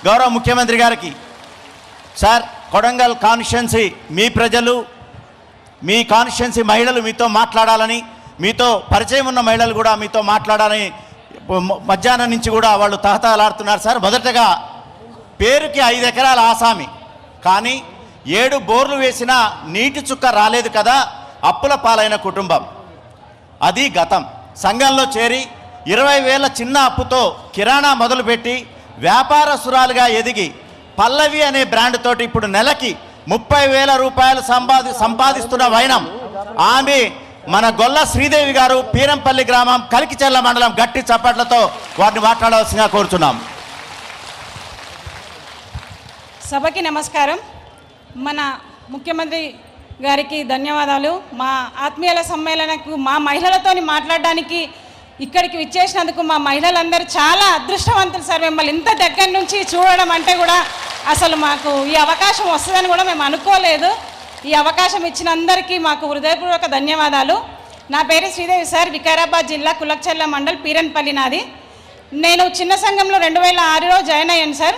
గౌరవ ముఖ్యమంత్రి గారికి, సార్ కొడంగల్ కాన్స్టిట్యున్సీ మీ ప్రజలు, మీ కాన్స్టిట్యున్సీ మహిళలు మీతో మాట్లాడాలని, మీతో పరిచయం ఉన్న మహిళలు కూడా మీతో మాట్లాడాలని మధ్యాహ్నం నుంచి కూడా వాళ్ళు తహతహలాడుతున్నారు. సార్, మొదటగా పేరుకి 5 ఎకరాల ఆసామి, కానీ 7 బోర్లు వేసినా నీటి చుక్క రాలేదు కదా, అప్పుల పాలైన కుటుంబం. అది గతం. సంఘంలో చేరి 20,000 చిన్న అప్పుతో కిరాణా మొదలుపెట్టి వ్యాపారస్తురాలుగా ఎదిగి పల్లవి అనే బ్రాండ్ తోటి ఇప్పుడు నెలకి 30,000 రూపాయలు సంపాదిస్తున్న వైనం ఆమె మన గొల్ల శ్రీదేవి గారు, పీరంపల్లి గ్రామం, కలికిచెర్ల మండలం. గట్టి చప్పట్లతో వారిని మాట్లాడవలసిందిగా కోరుచున్నాం. సభకి నమస్కారం. మన ముఖ్యమంత్రి గారికి ధన్యవాదాలు. మా ఆత్మీయుల సమ్మేళనకు మా మహిళలతోని మాట్లాడడానికి ఇక్కడికి విచ్చేసినందుకు మా మహిళలందరూ చాలా అదృష్టవంతులు సార్. మిమ్మల్ని ఇంత దగ్గర నుంచి చూడడం అంటే కూడా అసలు మాకు ఈ అవకాశం వస్తుందని కూడా మేము అనుకోలేదు. ఈ అవకాశం ఇచ్చిన అందరికీ మాకు హృదయపూర్వక ధన్యవాదాలు. నా పేరు శ్రీదేవి సార్, వికారాబాద్ జిల్లా కులక్చెర్ల మండల్, పీరన్పల్లి నాది. నేను చిన్న సంఘంలో 2006లో జాయిన్ అయ్యాను సార్.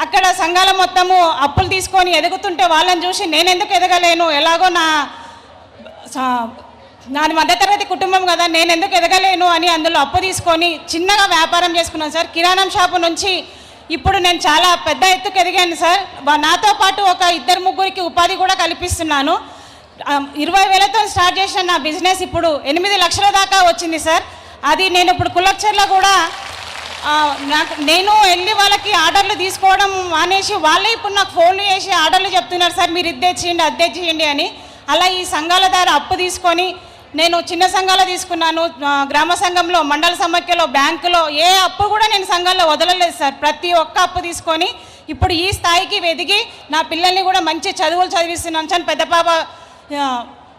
అక్కడ సంఘాల మొత్తము అప్పులు తీసుకొని ఎదుగుతుంటే వాళ్ళని చూసి నేను ఎందుకు ఎదగలేను, ఎలాగో నాది మధ్యతరగతి కుటుంబం కదా, నేను ఎందుకు ఎదగలేను అని అందులో అప్పు తీసుకొని చిన్నగా వ్యాపారం చేసుకున్నాను సార్. కిరాణం షాపు నుంచి ఇప్పుడు నేను చాలా పెద్ద ఎత్తుకు ఎదిగాను సార్. నాతో పాటు ఒక 2-3 ఉపాధి కూడా కల్పిస్తున్నాను. 20,000తో స్టార్ట్ చేసిన నా బిజినెస్ ఇప్పుడు 8 లక్షల దాకా వచ్చింది సార్. అది నేను ఇప్పుడు కులక్చెర్ల కూడా నేను వెళ్ళి వాళ్ళకి ఆర్డర్లు తీసుకోవడం మానేసి వాళ్ళే ఇప్పుడు నాకు ఫోన్లు చేసి ఆర్డర్లు చెప్తున్నారు సార్, మీరు ఇది తెచ్చేయండి, అది తెచ్చేయండి అని. అలా ఈ సంఘాల ద్వారా అప్పు తీసుకొని నేను చిన్న సంఘాలు తీసుకున్నాను, గ్రామ సంఘంలో, మండల సమాఖ్యలో, బ్యాంకులో ఏ అప్పు కూడా నేను సంఘాల్లో వదలలేదు సార్. ప్రతి ఒక్క అప్పు తీసుకొని ఇప్పుడు ఈ స్థాయికి ఎదిగి నా పిల్లల్ని కూడా మంచి చదువులు చదివిస్తున్నాను సార్.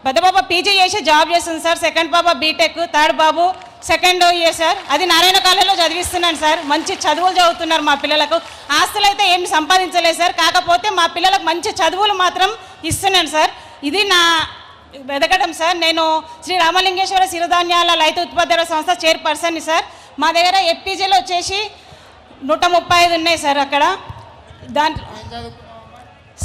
పెద్ద బాబా పీజీ చేసి జాబ్ చేస్తుంది సార్, సెకండ్ బాబా బీటెక్, థర్డ్ బాబు సెకండ్ ఇయర్ సార్. అది నారాయణ కాలేజీలో చదివిస్తున్నాను సార్. మంచి చదువులు చదువుతున్నారు మా పిల్లలకు. ఆస్తులు అయితే ఏమి సంపాదించలేదు సార్, కాకపోతే మా పిల్లలకు మంచి చదువులు మాత్రం ఇస్తున్నాను సార్. ఇది నా ఎదగడం సార్. నేను శ్రీ రామలింగేశ్వర సిరిధాన్యాల రైతు ఉత్పత్తుల సంస్థ చైర్పర్సన్ని సార్. మా దగ్గర ఎఫ్పీజీలో వచ్చేసి 135 ఉన్నాయి సార్. అక్కడ దాంట్లో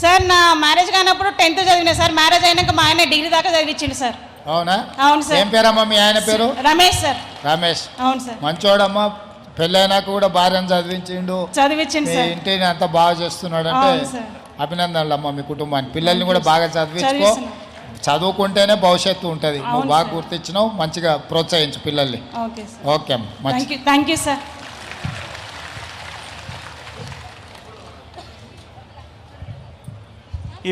సార్ నా మ్యారేజ్ కానప్పుడు 10th చదివినా సార్. మ్యారేజ్ అయినాక మా ఆయన డిగ్రీ దాకా చదివించిండు సార్. అవునా? అవును సార్. ఏం పేరమ్మా మీ ఆయన పేరు? రమేష్ సార్. రమేష్. అవును సార్. మంచోడమ్మా, పెళ్ళైనాక కూడా భార్యను చదివించిండు సార్. ఇంటిని అంత బాగా చేస్తున్నాడు అంటే అభినందనలు అమ్మా మీ కుటుంబాన్ని. పిల్లల్ని కూడా బాగా చదివించుకో, చదువుకుంటేనే భవిష్యత్తు ఉంటుంది. నువ్వు బాగా గుర్తించినావు, మంచిగా ప్రోత్సహించు పిల్లల్ని. ఓకే అమ్మా, థ్యాంక్ యూ సార్.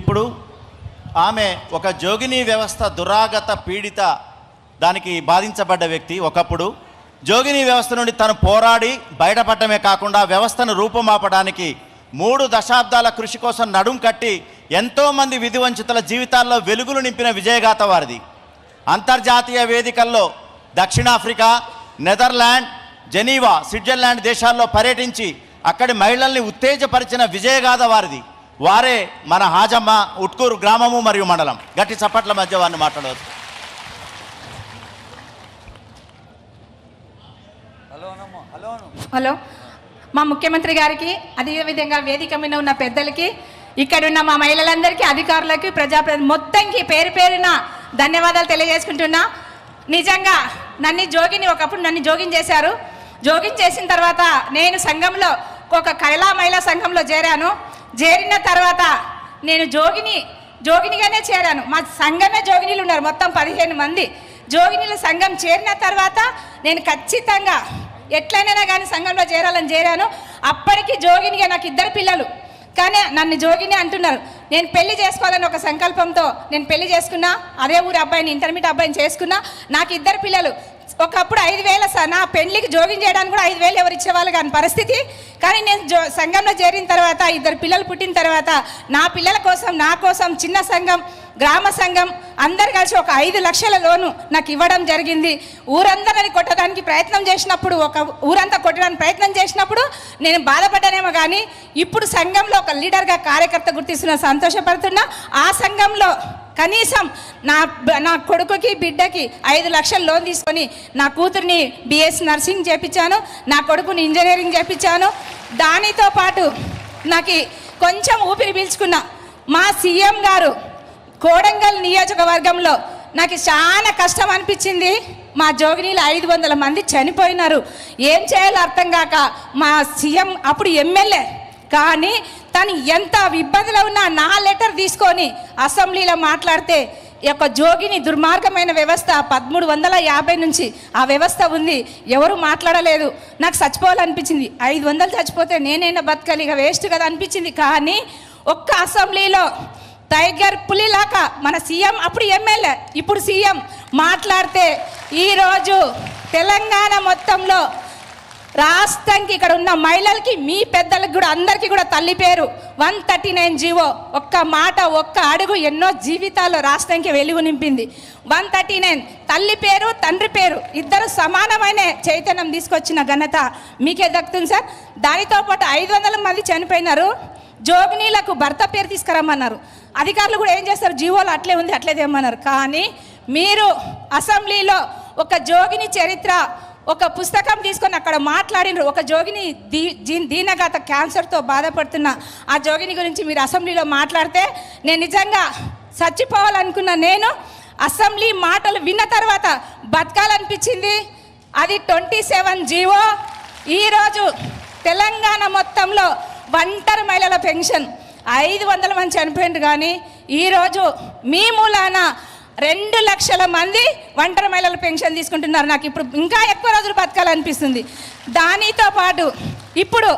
ఇప్పుడు ఆమె ఒక జోగిని వ్యవస్థ దురాగత పీడిత దానికి బాధించబడ్డ వ్యక్తి. ఒకప్పుడు జోగిని వ్యవస్థ నుండి తను పోరాడి బయటపడటమే కాకుండా వ్యవస్థను రూపుమాపడానికి 3 దశాబ్దాల కృషి కోసం నడుం కట్టి ఎంతోమంది విధివంచితుల జీవితాల్లో వెలుగులు నింపిన విజయగాథ వారిది. అంతర్జాతీయ వేదికల్లో దక్షిణాఫ్రికా, నెదర్లాండ్, జెనీవా, స్విట్జర్లాండ్ దేశాల్లో పర్యటించి అక్కడి మహిళల్ని ఉత్తేజపరిచిన విజయగాథ వారిది. వారే మన హాజమ్మ, ఉట్కూరు గ్రామము మరియు మండలం. గట్టి చప్పట్ల మధ్య వారిని మాట్లాడవచ్చు. హలో. మా ముఖ్యమంత్రి గారికి, అదేవిధంగా వేదిక మీద ఉన్న పెద్దలకి, ఇక్కడున్న మా మహిళలందరికీ, అధికారులకి, మొత్తంకి పేరు పేరున ధన్యవాదాలు తెలియజేసుకుంటున్నా. నిజంగా ఒకప్పుడు నన్ను జోగిన్ చేశారు. జోగిన్ చేసిన తర్వాత నేను సంఘంలో ఒక కైలా మహిళా సంఘంలో చేరిన తర్వాత నేను జోగినిగానే చేరాను. మా సంఘమే జోగినీలు ఉన్నారు, మొత్తం 15 మంది జోగినీల సంఘం. చేరిన తర్వాత నేను ఖచ్చితంగా ఎట్లయినా కానీ సంఘంలో చేరాను. అప్పటికి జోగినిగా నాకు 2 పిల్లలు, కానీ నన్ను జోగిని అంటున్నారు. నేను పెళ్లి చేసుకోవాలని ఒక సంకల్పంతో నేను పెళ్లి చేసుకున్నా. అదే ఊరి అబ్బాయిని, ఇంటర్మీడియట్ అబ్బాయిని చేసుకున్నా. నాకు 2 పిల్లలు. ఒకప్పుడు 5,000 సార్, నా పెళ్లికి జోగిన్ చేయడానికి కూడా 5,000 ఎవరు ఇచ్చేవాళ్ళు కాని పరిస్థితి. కానీ నేను సంఘంలో చేరిన తర్వాత 2 పిల్లలు పుట్టిన తర్వాత నా పిల్లల కోసం, నా కోసం చిన్న సంఘం, గ్రామ సంఘం అందరు కలిసి ఒక 5 లక్షల లోను నాకు ఇవ్వడం జరిగింది. ఊరందరిని కొట్టడానికి ప్రయత్నం చేసినప్పుడు, ఊరంతా కొట్టడానికి ప్రయత్నం చేసినప్పుడు నేను బాధపడ్డానేమో కానీ ఇప్పుడు సంఘంలో ఒక లీడర్గా, కార్యకర్త గుర్తిస్తున్నా, సంతోషపడుతున్నా. ఆ సంఘంలో కనీసం నా కొడుకుకి, బిడ్డకి 5 లక్షల లోన్ తీసుకొని నా కూతుర్ని BS నర్సింగ్ చేయించాను, నా కొడుకుని ఇంజనీరింగ్ చేయించాను. దానితో పాటు నాకు కొంచెం ఊపిరి పీల్చుకున్నా. మా సీఎం గారు కోడంగల్ నియోజకవర్గంలో నాకు చాలా కష్టం అనిపించింది. మా జోగినీలు 500 మంది చనిపోయినారు. ఏం చేయాలో అర్థం కాక మా సీఎం అప్పుడు ఎమ్మెల్యే, కానీ తను ఎంత ఇబ్బందిలో ఉన్నా నా లెటర్ తీసుకొని అసెంబ్లీలో మాట్లాడితే ఈ యొక్క జోగిని దుర్మార్గమైన వ్యవస్థ 1350 నుంచి ఆ వ్యవస్థ ఉంది, ఎవరు మాట్లాడలేదు. నాకు చచ్చిపోవాలనిపించింది. 500 చచ్చిపోతే నేనైనా బతకాలి, ఇక వేస్ట్ కదా అనిపించింది. కానీ ఒక్క అసెంబ్లీలో టైగర్ పులిలాగా మన సీఎం, అప్పుడు ఎమ్మెల్యే ఇప్పుడు సీఎం మాట్లాడితే ఈరోజు తెలంగాణ మొత్తంలో రాష్ట్రానికి ఇక్కడ ఉన్న మహిళలకి, మీ పెద్దలకు కూడా అందరికీ కూడా తల్లి పేరు 139 జీవో ఒక్క మాట ఒక్క అడుగు ఎన్నో జీవితాల్లో రాష్ట్రానికి వెలుగు నింపింది. 139 తల్లి పేరు తండ్రి పేరు ఇద్దరు సమానమైన చైతన్యం తీసుకొచ్చిన ఘనత మీకే దక్కుతుంది సార్. దానితో పాటు 500 మంది చనిపోయినారు. జోగినీలకు భర్త పేరు తీసుకురమ్మన్నారు. అధికారులు కూడా ఏం చేస్తారు, జీవోలు అట్లే ఉంది అట్లే తెమ్మన్నారు. కానీ మీరు అసెంబ్లీలో ఒక జోగిని చరిత్ర ఒక పుస్తకం తీసుకొని అక్కడ మాట్లాడినారు. ఒక జోగిని దీనగాత క్యాన్సర్తో బాధపడుతున్న ఆ జోగిని గురించి మీరు అసెంబ్లీలో మాట్లాడితే నేను నిజంగా చచ్చిపోవాలనుకున్న నేను అసెంబ్లీ మాటలు విన్న తర్వాత బతకాలనిపించింది. అది 27 జీవో. ఈరోజు తెలంగాణ మొత్తంలో ఒంటరి మహిళల పెన్షన్ 500 మంది చనిపోయింది. కానీ ఈరోజు మీ మూలాన 2 లక్షల మంది ఒంటరి మహిళల పెన్షన్ తీసుకుంటున్నారు. నాకు ఇప్పుడు ఇంకా ఎక్కువ రోజులు బతకాలనిపిస్తుంది. దానితో పాటు ఇప్పుడు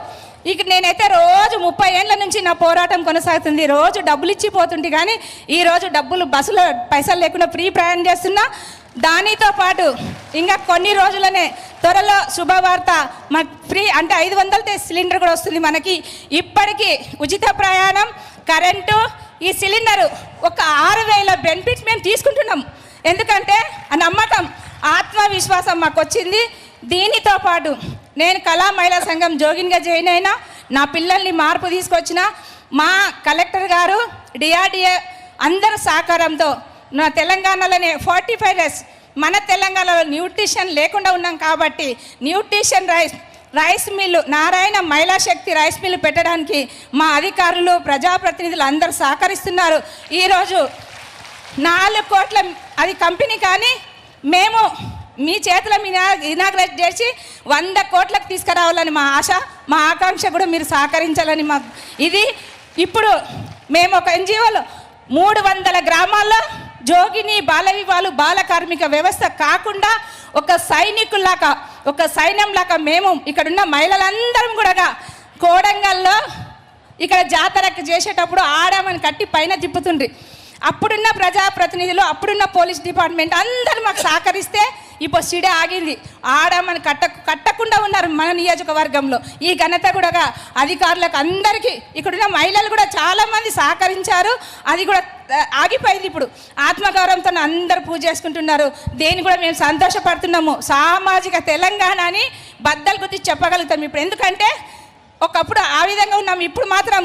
ఇక నేనైతే రోజు 30 ఏళ్ళ నుంచి నా పోరాటం కొనసాగుతుంది. రోజు డబ్బులు ఇచ్చిపోతుంది, కానీ ఈరోజు డబ్బులు బస్సులో పైసలు లేకుండా ఫ్రీ ప్రయాణం చేస్తున్నా. దానితో పాటు ఇంకా కొన్ని రోజులనే త్వరలో శుభవార్త, మాకు ఫ్రీ అంటే 500 సిలిండర్ కూడా వస్తుంది మనకి. ఇప్పటికీ ఉచిత ప్రయాణం, కరెంటు, ఈ సిలిండరు ఒక 6000 బెనిఫిట్స్ మేము తీసుకుంటున్నాం. ఎందుకంటే ఆ నమ్మకం ఆత్మవిశ్వాసం మాకు వచ్చింది. దీనితో పాటు నేను కళా మహిళా సంఘం జోగిన్గా జాయిన్ అయినా, నా పిల్లల్ని మార్పు తీసుకొచ్చిన మా కలెక్టర్ గారు, డిఆర్డిఏ అందరి సహకారంతో నా తెలంగాణలోనే 45 డేస్ మన తెలంగాణలో న్యూట్రిషన్ లేకుండా ఉన్నాం కాబట్టి న్యూట్రిషన్ రైస్ మిల్లు, నారాయణ మహిళా శక్తి రైస్ మిల్లు పెట్టడానికి మా అధికారులు ప్రజాప్రతినిధులు అందరూ సహకరిస్తున్నారు. ఈరోజు 4 కోట్ల అది కంపెనీ, కానీ మేము మీ చేతుల ఇనాగ్రేట్ చేసి 100 కోట్లకు తీసుకురావాలని మా ఆశ, మా ఆకాంక్ష కూడా మీరు సహకరించాలని మా ఇది. ఇప్పుడు మేము ఒక ఎన్జిఓలో 300 గ్రామాల్లో జోగిని బాల వివాహాలు బాల కార్మిక వ్యవస్థ కాకుండా ఒక సైనికుల్లాగా, ఒక సైన్యంలాగా మేము ఇక్కడున్న మహిళలందరం కూడా కోడంగల్లో ఇక్కడ జాతరకు చేసేటప్పుడు ఆడామని కట్టి పైన తిప్పుతుండ్రి. అప్పుడున్న ప్రజాప్రతినిధులు, అప్పుడున్న పోలీస్ డిపార్ట్మెంట్ అందరూ మాకు సహకరిస్తే ఇప్పుడు సిడే ఆగింది. ఆడామని కట్టకుండా ఉన్నారు మన నియోజకవర్గంలో. ఈ ఘనత కూడా అధికారులకు అందరికీ, ఇక్కడున్న మహిళలు కూడా చాలామంది సహకరించారు. అది కూడా ఆగిపోయింది. ఇప్పుడు ఆత్మగౌరవంతో అందరూ పూజ చేసుకుంటున్నారు. దేని కూడా మేము సంతోషపడుతున్నాము. సామాజిక తెలంగాణని బద్దలు గుర్తి చెప్పగలుగుతాం ఇప్పుడు. ఎందుకంటే ఒకప్పుడు ఆ విధంగా ఉన్నాం, ఇప్పుడు మాత్రం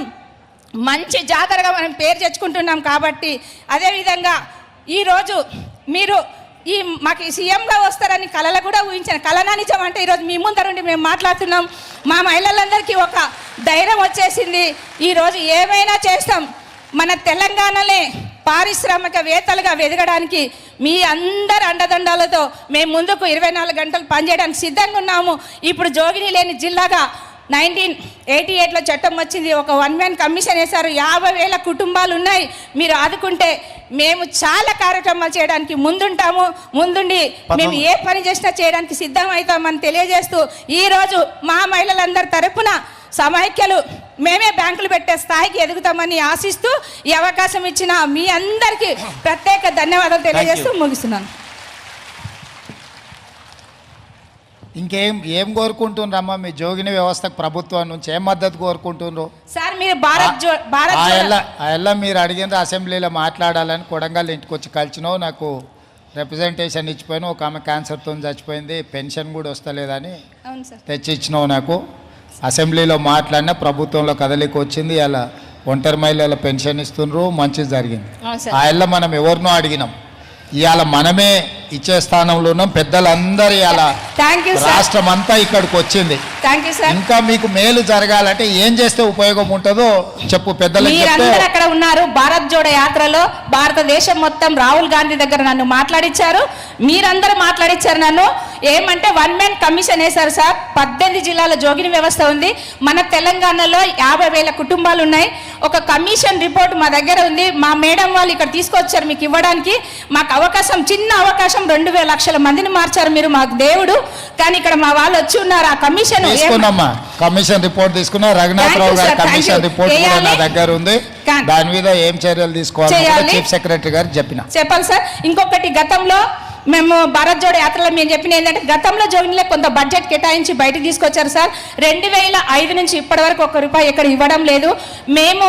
మంచి జాతరగా మనం పేరు తెచ్చుకుంటున్నాం. కాబట్టి అదేవిధంగా ఈరోజు మీరు మాకు సీఎంగా వస్తారని కళలు కూడా ఊహించాను. కళనా నిజం అంటే ఈరోజు మీ ముందరుండి మేము మాట్లాడుతున్నాం. మా మహిళలందరికీ ఒక ధైర్యం వచ్చేసింది. ఈరోజు ఏమైనా చేస్తాం. మన తెలంగాణలో పారిశ్రామికవేత్తలుగా ఎదగడానికి మీ అందరి అండదండాలతో మేము ముందుకు 24 గంటలు పనిచేయడానికి సిద్ధంగా ఉన్నాము. ఇప్పుడు జోగిని లేని జిల్లాగా 1988లో చట్టం వచ్చింది. ఒక 1 మ్యాన్ కమిషన్ వేశారు. 50,000 కుటుంబాలు ఉన్నాయి. మీరు ఆదుకుంటే మేము చాలా కార్యక్రమాలు చేయడానికి ముందుంటాము. ముందుండి మేము ఏ పని చేసినా చేయడానికి సిద్ధమవుతామని తెలియజేస్తూ ఈరోజు మా మహిళలందరి తరపున సమైక్యలు మేమే బ్యాంకులు పెట్టే స్థాయికి ఎదుగుతామని ఆశిస్తూ ఈ అవకాశం ఇచ్చిన మీ అందరికీ ప్రత్యేక ధన్యవాదాలు తెలియజేస్తూ ముగిస్తున్నాను. ఏం కోరుకుంటున్నారమ్మా మీ జోగిని వ్యవస్థకు ప్రభుత్వం నుంచి ఏం మద్దతు కోరుకుంటున్నారు సార్? మీరు భారత్ మీరు అడిగిన అసెంబ్లీలో మాట్లాడాలని కొడంగల్ ఇంటికి వచ్చి కలిసినావు. నాకు రిప్రజెంటేషన్ ఇచ్చిపోయినా. ఒక ఆమె క్యాన్సర్తో చచ్చిపోయింది, పెన్షన్ కూడా వస్తలేదని తెచ్చి ఇచ్చినావు నాకు. అసెంబ్లీలో మాట్లాడినా ప్రభుత్వంలో కదలికి వచ్చింది. అలా ఒంటరి మహిళల పెన్షన్ ఇస్తున్నారు, మంచిది జరిగింది. ఆ మనం ఎవరినో అడిగినాం. ఇవాళ మనమే ఇచ్చే స్థానంలో ఉన్నాం. పెద్దలందరూ ఇవాళ థ్యాంక్ యూ సార్. రాష్ట్రం అంతా ఇక్కడికి వచ్చింది. Thank you sir. ఇంకా మీకు మేలు జరగాలంటే ఏం చేస్తే ఉపయోగం ఉంటుందో చెప్పు పెద్దలకు చెప్తే. మీరందరూ అక్కడ ఉన్నారు. భారత్ జోడో యాత్రలో భారతదేశం మొత్తం రాహుల్ గాంధీ దగ్గర నన్ను మాట్లాడించారు. మీరందరూ మాట్లాడించారు నన్ను. ఏమంటే 1 man కమిషన్ వేశారు సార్. 18 జిల్లాల జోగిని వ్యవస్థ ఉంది. మన తెలంగాణలో 50,000 కుటుంబాలు ఉన్నాయి. ఒక కమిషన్ రిపోర్ట్ మా దగ్గర ఉంది. మా మేడం వాళ్ళు ఇక్కడ తీసుకొచ్చారు మీకు ఇవ్వడానికి. మాకు అవకాశం, చిన్న అవకాశం, 2,000 లక్షల మందిని మార్చారు మీరు, మాకు దేవుడు. కానీ ఇక్కడ మా వాళ్ళు వచ్చి ఉన్నారు. ఆ కమిషన్ తీసుకున్నామ్మా, కమిషన్ రిపోర్ట్ తీసుకున్నా. రఘునాథరావు గారి కమిషన్ రిపోర్ట్ కూడా నా దగ్గర ఉంది. దాని మీద ఏం చర్యలు తీసుకోవాలి చీఫ్ సెక్రటరీ గారు చెప్పాలి సార్. ఇంకొకటి, గతంలో మేము భారత్ జోడో యాత్రలో మేము చెప్పిన ఏంటంటే, గతంలో జోగినిలో కొంత బడ్జెట్ కేటాయించి బయటకు తీసుకొచ్చారు సార్. 2005 నుంచి ఇప్పటి వరకు ₹1 ఇక్కడ ఇవ్వడం లేదు. మేము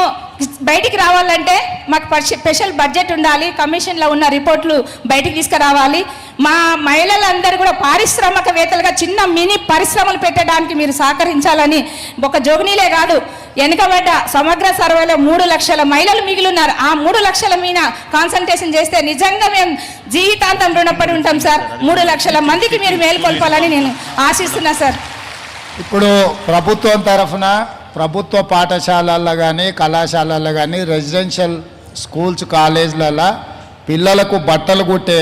బయటికి రావాలంటే మాకు స్పెషల్ బడ్జెట్ ఉండాలి. కమిషన్లో ఉన్న రిపోర్ట్లు బయటికి తీసుకురావాలి. మా మహిళలందరూ కూడా పారిశ్రామికవేత్తలుగా చిన్న మినీ పరిశ్రమలు పెట్టడానికి మీరు సహకరించాలని, ఒక జోగినీలే కాదు, వెనుకబడ్డ సమగ్ర సర్వేలో 3 లక్షల మహిళలు మిగిలిన్నారు. ఆ 3 లక్షల మీద కాన్సన్ట్రేషన్ చేస్తే నిజంగా మేము జీవితాంతం రుణపడి ఉంటాం సార్. 3 లక్షల మందికి మీరు మేల్కొల్పాలని నేను ఆశిస్తున్నా సార్. ఇప్పుడు ప్రభుత్వం తరఫున ప్రభుత్వ పాఠశాలల్లో కానీ కళాశాలల్లో కానీ రెసిడెన్షియల్ స్కూల్స్ కాలేజీలలో పిల్లలకు బట్టలు కుట్టే,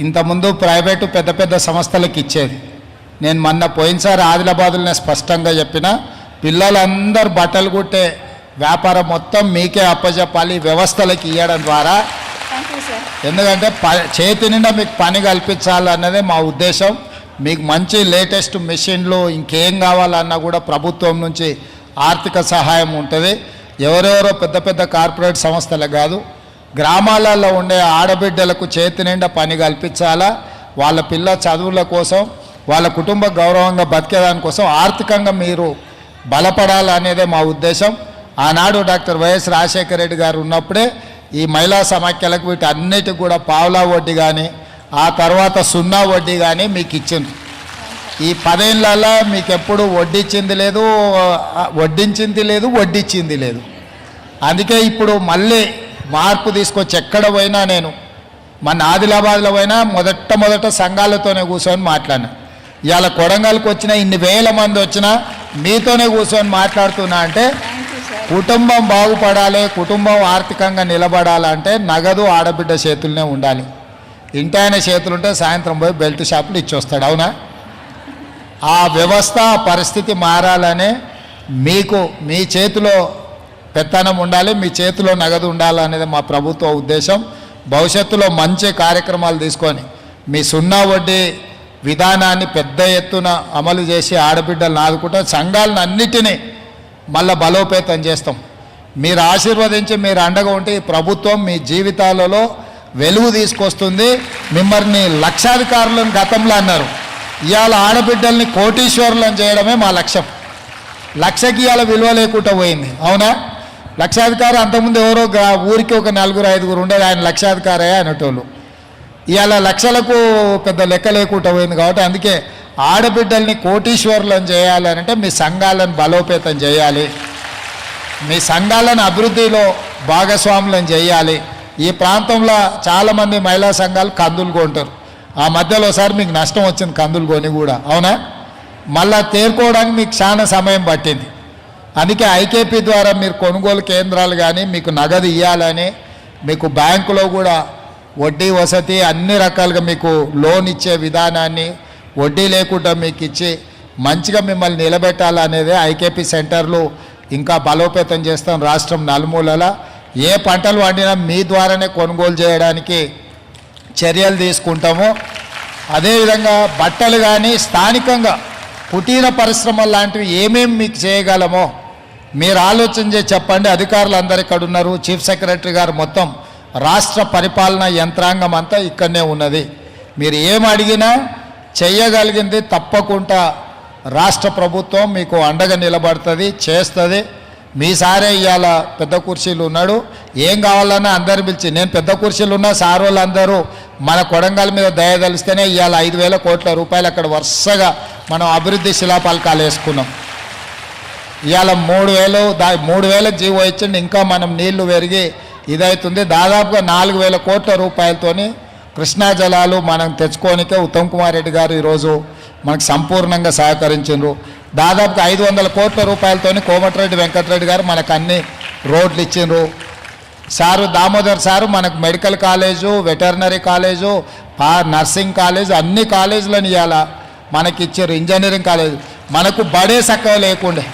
ఇంతకుముందు ప్రైవేటు పెద్ద పెద్ద సంస్థలకు ఇచ్చేది. నేను మొన్న పోయినసారి ఆదిలాబాద్లోనే స్పష్టంగా చెప్పిన, పిల్లలందరూ బట్టలు కుట్టే వ్యాపారం మొత్తం మీకే అప్పచెప్పాలి వ్యవస్థలకు ఇవ్వడం ద్వారా. ఎందుకంటే చేతి నిండా మీకు పని కల్పించాలన్నదే మా ఉద్దేశం. మీకు మంచి లేటెస్ట్ మెషిన్లు ఇంకేం కావాలన్నా కూడా ప్రభుత్వం నుంచి ఆర్థిక సహాయం ఉంటుంది. ఎవరెవరో పెద్ద పెద్ద కార్పొరేట్ సంస్థలకు కాదు, గ్రామాలలో ఉండే ఆడబిడ్డలకు చేతి నిండా పని కల్పించాలా. వాళ్ళ పిల్ల చదువుల కోసం, వాళ్ళ కుటుంబ గౌరవంగా బతికేదానికోసం ఆర్థికంగా మీరు బలపడాలనేదే మా ఉద్దేశం. ఆనాడు డాక్టర్ వైఎస్ రాజశేఖర రెడ్డి గారు ఉన్నప్పుడే ఈ మహిళా సమాఖ్యలకు వీటన్నిటికి కూడా పావలా వడ్డీ కానీ, ఆ తర్వాత 0 వడ్డీ కానీ మీకు ఇచ్చింది. ఈ 10 ఏళ్ళలో మీకు ఎప్పుడు వడ్డించింది లేదు, వడ్డించింది లేదు, వడ్డించింది లేదు. అందుకే ఇప్పుడు మళ్ళీ మార్పు తీసుకొచ్చి ఎక్కడ పోయినా, నేను మన ఆదిలాబాద్లో పోయినా మొదట సంఘాలతోనే కూర్చొని మాట్లాడినా. ఇవాళ కొడంగల్కి వచ్చిన ఇన్ని వేల మంది వచ్చినా మీతోనే కూర్చొని మాట్లాడుతున్నా. అంటే కుటుంబం బాగుపడాలి, కుటుంబం ఆర్థికంగా నిలబడాలంటే నగదు ఆడబిడ్డ చేతుల్నే ఉండాలి. ఇంటి ఆయన చేతులుంటే సాయంత్రం పోయి బెల్ట్ షాపులు ఇచ్చొస్తాడు, అవునా? ఆ వ్యవస్థ పరిస్థితి మారాలనే మీకు మీ చేతిలో పెత్తనం ఉండాలి, మీ చేతిలో నగదు ఉండాలనేది మా ప్రభుత్వ ఉద్దేశం. భవిష్యత్తులో మంచి కార్యక్రమాలు తీసుకొని మీ 0 వడ్డీ విధానాన్ని పెద్ద ఎత్తున అమలు చేసి ఆడబిడ్డలను ఆదుకుంటాం. సంఘాలను అన్నిటినీ మళ్ళీ బలోపేతం చేస్తాం. మీరు ఆశీర్వదించి మీరు అండగా ఉంటే ఈ ప్రభుత్వం మీ జీవితాలలో వెలుగు తీసుకొస్తుంది. మిమ్మల్ని లక్షాధికారులను గతంలో అన్నారు, ఇవాళ ఆడబిడ్డల్ని కోటీశ్వరులను చేయడమే మా లక్ష్యం. లక్షకి ఇవాళ విలువ లేకుండా పోయింది, అవునా? లక్షాధికారి అంతకుముందు ఎవరో ఊరికి ఒక 4-5 ఉండేది, ఆయన లక్షాధికారే అనేటోళ్ళు. ఇవాళ లక్షలకు పెద్ద లెక్క లేకుండా పోయింది. కాబట్టి అందుకే ఆడబిడ్డల్ని కోటీశ్వరులను చేయాలంటే మీ సంఘాలను బలోపేతం చేయాలి, మీ సంఘాలను అభివృద్ధిలో భాగస్వాములను చేయాలి. ఈ ప్రాంతంలో చాలామంది మహిళా సంఘాలు కందులు కొంటారు. ఆ మధ్యలో ఒకసారి మీకు నష్టం వచ్చింది కందులు కొని కూడా, అవునా? మళ్ళా తేరుకోవడానికి మీకు చాలా సమయం పట్టింది. అందుకే ఐకేపీ ద్వారా మీరు కొనుగోలు కేంద్రాలు కానీ మీకు నగదు ఇవ్వాలని, మీకు బ్యాంకులో కూడా వడ్డీ వసతి అన్ని రకాలుగా మీకు లోన్ ఇచ్చే విధానాన్ని వడ్డీ లేకుండా మీకు ఇచ్చి మంచిగా మిమ్మల్ని నిలబెట్టాలనేదే ఐకేపీ సెంటర్లు ఇంకా బలోపేతం చేస్తాం. రాష్ట్రం నలుమూలల ఏ పంటలు వండినా మీ ద్వారానే కొనుగోలు చేయడానికి చర్యలు తీసుకుంటాము. అదేవిధంగా బట్టలు కానీ స్థానికంగా కుటీర పరిశ్రమలు లాంటివి ఏమేమి మీకు చేయగలమో మీరు ఆలోచన చేసి చెప్పండి. అధికారులు అందరు ఇక్కడ ఉన్నారు, చీఫ్ సెక్రటరీ గారు, మొత్తం రాష్ట్ర పరిపాలన యంత్రాంగం అంతా ఇక్కడనే ఉన్నది. మీరు ఏం అడిగినా చెయ్యగలిగింది తప్పకుండా రాష్ట్ర ప్రభుత్వం మీకు అండగా నిలబడుతుంది, చేస్తుంది. మీ సారే ఇవాళ పెద్ద కుర్చీలు ఉన్నాడు, ఏం కావాలన్నా అందరు పిలిచి, నేను పెద్ద కుర్చీలు ఉన్నా సార్ వాళ్ళందరూ మన కొడంగల్ మీద దయదలిస్తేనే ఇవాళ 5,000 కోట్ల రూపాయలు అక్కడ వరుసగా మనం అభివృద్ధి శిలాఫలకాలు వేసుకున్నాం. ఇవాళ 3,000 జీవో ఇచ్చిండి, ఇంకా మనం నీళ్లు పెరిగి ఇదవుతుంది. దాదాపుగా 4,000 కోట్ల రూపాయలతోని కృష్ణా జలాలు మనం తెచ్చుకోనికే ఉత్తమ్ కుమార్ రెడ్డి గారు ఈరోజు మనకు సంపూర్ణంగా సహకరించారు. దాదాపుగా 500 కోట్ల రూపాయలతోని కోమటిరెడ్డి వెంకటరెడ్డి గారు మనకు అన్ని రోడ్లు ఇచ్చిండ్రు. సారు దామోదర్ సారు మనకు medical college, veterinary college, nursing college, అన్ని కాలేజీలను ఇవ్వాల మనకి ఇచ్చారు. ఇంజనీరింగ్ కాలేజ్ మనకు బడే చక్కగా లేకుండే,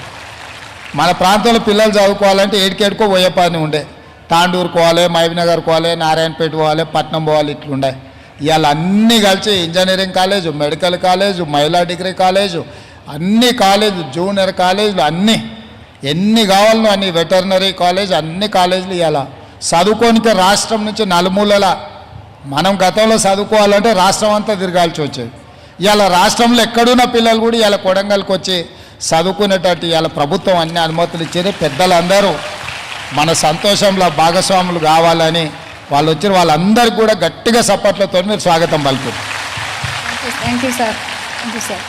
మన ప్రాంతంలో పిల్లలు చదువుకోవాలంటే ఏడికేడుకో పోయే పని ఉండే. తాండూరు పోవాలి, మహబూబ్నగర్ పోవాలి, నారాయణపేట పోవాలి, పట్నం పోవాలి, ఇట్లుండే. ఇవాళ అన్నీ కలిసి ఇంజనీరింగ్ కాలేజు, మెడికల్ కాలేజు, మహిళా డిగ్రీ కాలేజు, అన్ని కాలేజు, జూనియర్ కాలేజీలు అన్నీ ఎన్ని కావాలనో అన్ని, వెటర్నరీ కాలేజ్, అన్ని కాలేజీలు ఇవాళ చదువుకోనికే రాష్ట్రం నుంచి నలుమూలల మనం గతంలో చదువుకోవాలంటే రాష్ట్రం అంతా తిరగాల్సి వచ్చేది. ఇవాళ రాష్ట్రంలో ఎక్కడున్న పిల్లలు కూడా ఇవాళ కొడంగల్కి వచ్చి చదువుకునేటట్టు ఇవాళ ప్రభుత్వం అన్ని అనుమతులు ఇచ్చేది. పెద్దలందరూ మన సంతోషంలో భాగస్వాములు కావాలని వాళ్ళు వచ్చి వాళ్ళందరికీ కూడా గట్టిగా సపోర్ట్లతో మీరు స్వాగతం పలుకుతారు. Thank you sir. Thank you sir.